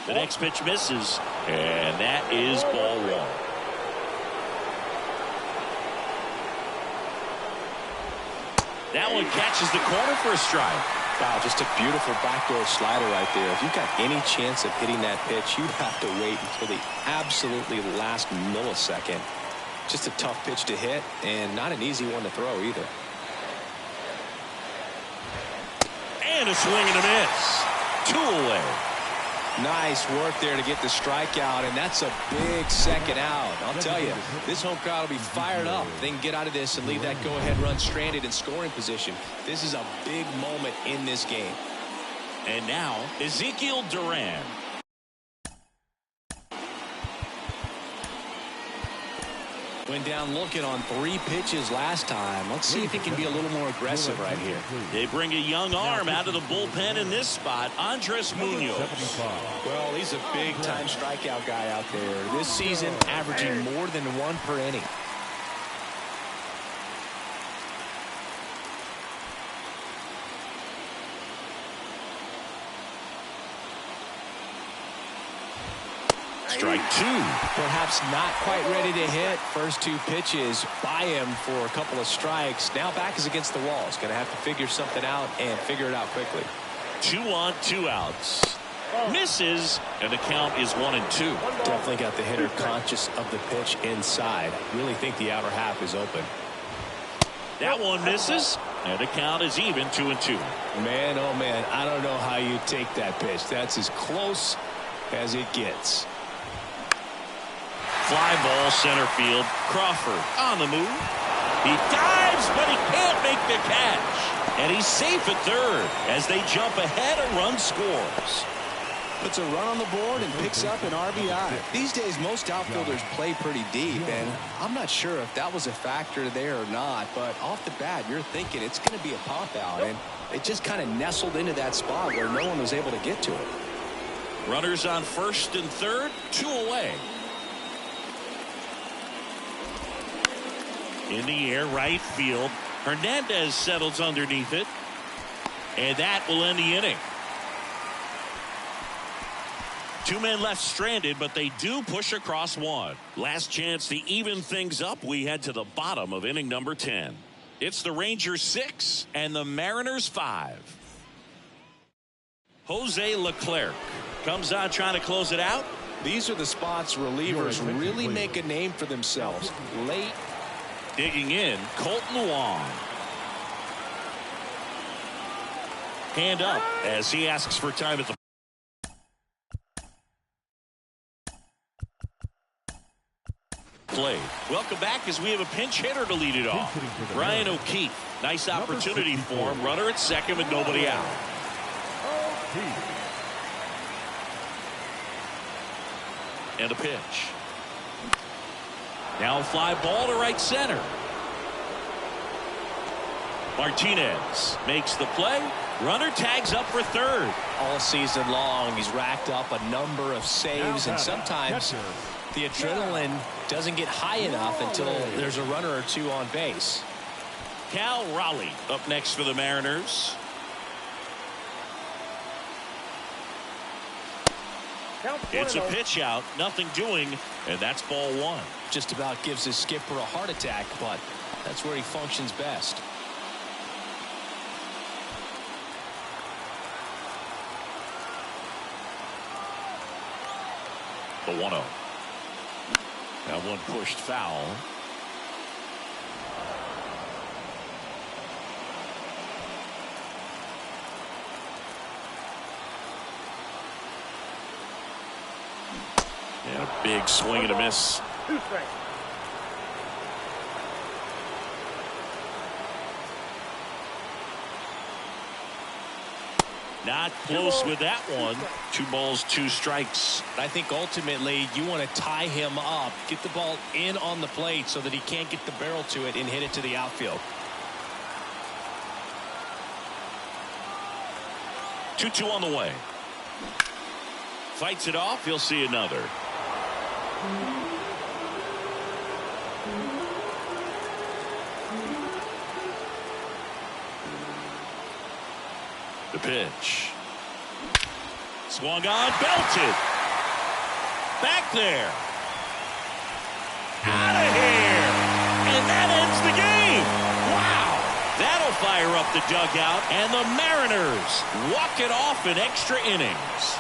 The next pitch misses, and that is ball 1. That one catches the corner for a strike. Wow, just a beautiful backdoor slider right there. If you've got any chance of hitting that pitch, you have to wait until the absolutely last millisecond. Just a tough pitch to hit, and not an easy one to throw either. And a swing and a miss. 2 away. Nice work there to get the strikeout, and that's a big second out. I'll tell you, this home crowd will be fired up. They can get out of this and leave that go-ahead run stranded in scoring position. This is a big moment in this game. And now, Ezekiel Duran. Went down looking on 3 pitches last time. Let's see if he can be a little more aggressive right here. They bring a young arm out of the bullpen in this spot, Andres Munoz. Well, he's a big-time strikeout guy out there. This season, averaging more than 1 per inning. Strike 2. Perhaps not quite ready to hit. First 2 pitches by him for a couple of strikes. Now back is against the wall. He's going to have to figure something out and figure it out quickly. 2 on, 2 outs. Misses, and the count is 1-2. Definitely got the hitter conscious of the pitch inside. Really think the outer half is open. That one misses, and the count is even 2-2. Man, oh man, I don't know how you take that pitch. That's as close as it gets. Fly ball center field. Crawford on the move. He dives, but he can't make the catch. And he's safe at third as they jump ahead. A run scores. Puts a run on the board and picks up an RBI. These days, most outfielders play pretty deep, and I'm not sure if that was a factor there or not, but off the bat, you're thinking it's going to be a pop-out, and it just kind of nestled into that spot where no one was able to get to it. Runners on first and third, 2 away. In the air, right field. Hernandez settles underneath it. And that will end the inning. 2 men left stranded, but they do push across 1. Last chance to even things up. We head to the bottom of inning number 10. It's the Rangers 6 and the Mariners 5. Jose Leclerc comes on trying to close it out. These are the spots relievers really make a name for themselves. Late. Digging in, Colton Wong. Hand up as he asks for time at the plate. Welcome back as we have a pinch hitter to lead it off. Brian O'Keefe. Nice opportunity for him. Runner at second with nobody out. And a pitch. Now a fly ball to right center. Martinez makes the play. Runner tags up for third. All season long, he's racked up a number of saves, and sometimes the adrenaline doesn't get high enough until there's a runner or 2 on base. Cal Raleigh up next for the Mariners. It's a pitch out, nothing doing, and that's ball 1. Just about gives his skipper a heart attack, but that's where he functions best. The 1-0. That one pushed foul. And a big swing and a miss. 2 strikes. Not close with that one. 2 balls, 2 strikes. I think ultimately you want to tie him up, get the ball in on the plate so that he can't get the barrel to it and hit it to the outfield. 2-2 on the way. Fights it off. He'll see another. The pitch. Swung on, belted. Back there. Out of here. And that ends the game. Wow. That'll fire up the dugout. And the Mariners walk it off in extra innings.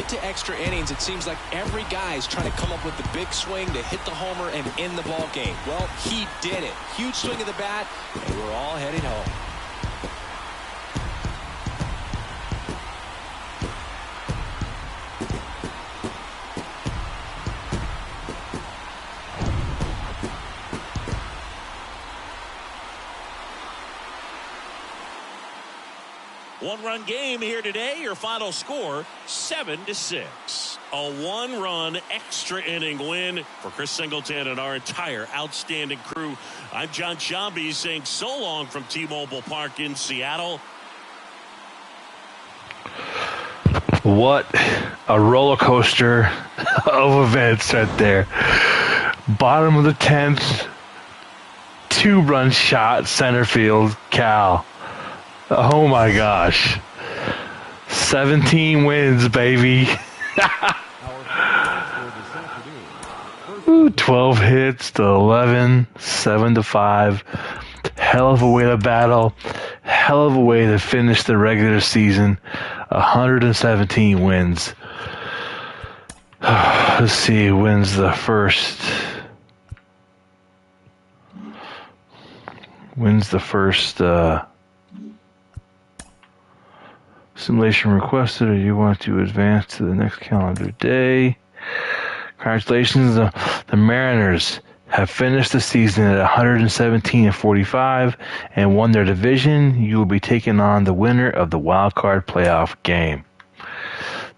To extra innings, it seems like every guy's trying to come up with the big swing to hit the homer and end the ball game. Well, he did it. Huge swing of the bat, and we're all headed home. One-run game here today. Your final score, 7-6. A 1-run extra inning win for Chris Singleton and our entire outstanding crew. I'm John Shambi saying so long from T-Mobile Park in Seattle. What a roller coaster of events right there. Bottom of the 10th, 2-run shot, center field, Cal. Oh my gosh. 17 wins, baby. 12 hits to 11, 7-5. Hell of a way to battle. Hell of a way to finish the regular season. 117 wins. Let's see who wins the first. Simulation requested, or you want to advance to the next calendar day. Congratulations, the Mariners have finished the season at 117-45 and won their division. You will be taking on the winner of the wild card playoff game.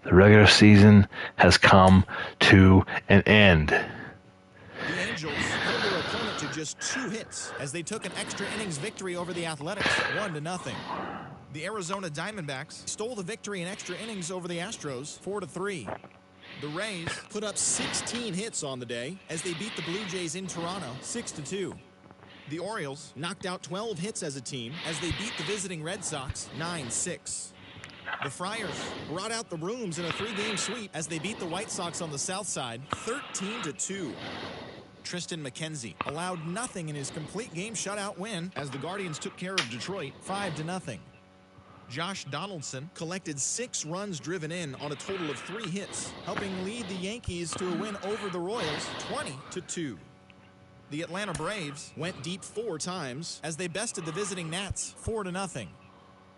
The regular season has come to an end. The Angels held their opponent to just 2 hits as they took an extra innings victory over the Athletics, 1-0. The Arizona Diamondbacks stole the victory in extra innings over the Astros, 4-3. The Rays put up 16 hits on the day as they beat the Blue Jays in Toronto, 6-2. The Orioles knocked out 12 hits as a team as they beat the visiting Red Sox, 9-6. The Friars brought out the Rooms in a 3-game sweep as they beat the White Sox on the South Side, 13-2. Tristan McKenzie allowed nothing in his complete game shutout win as the Guardians took care of Detroit, 5-0. Josh Donaldson collected 6 runs driven in on a total of 3 hits, helping lead the Yankees to a win over the Royals, 20-2. The Atlanta Braves went deep 4 times as they bested the visiting Nats, 4-0.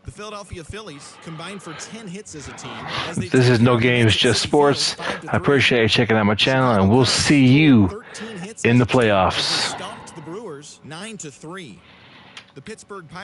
The Philadelphia Phillies combined for 10 hits as a team. As they This is No Games, Just Sports. I appreciate you checking out my channel, and we'll see you in the playoffs. Stomped the Brewers 9-3. The Pittsburgh Pirates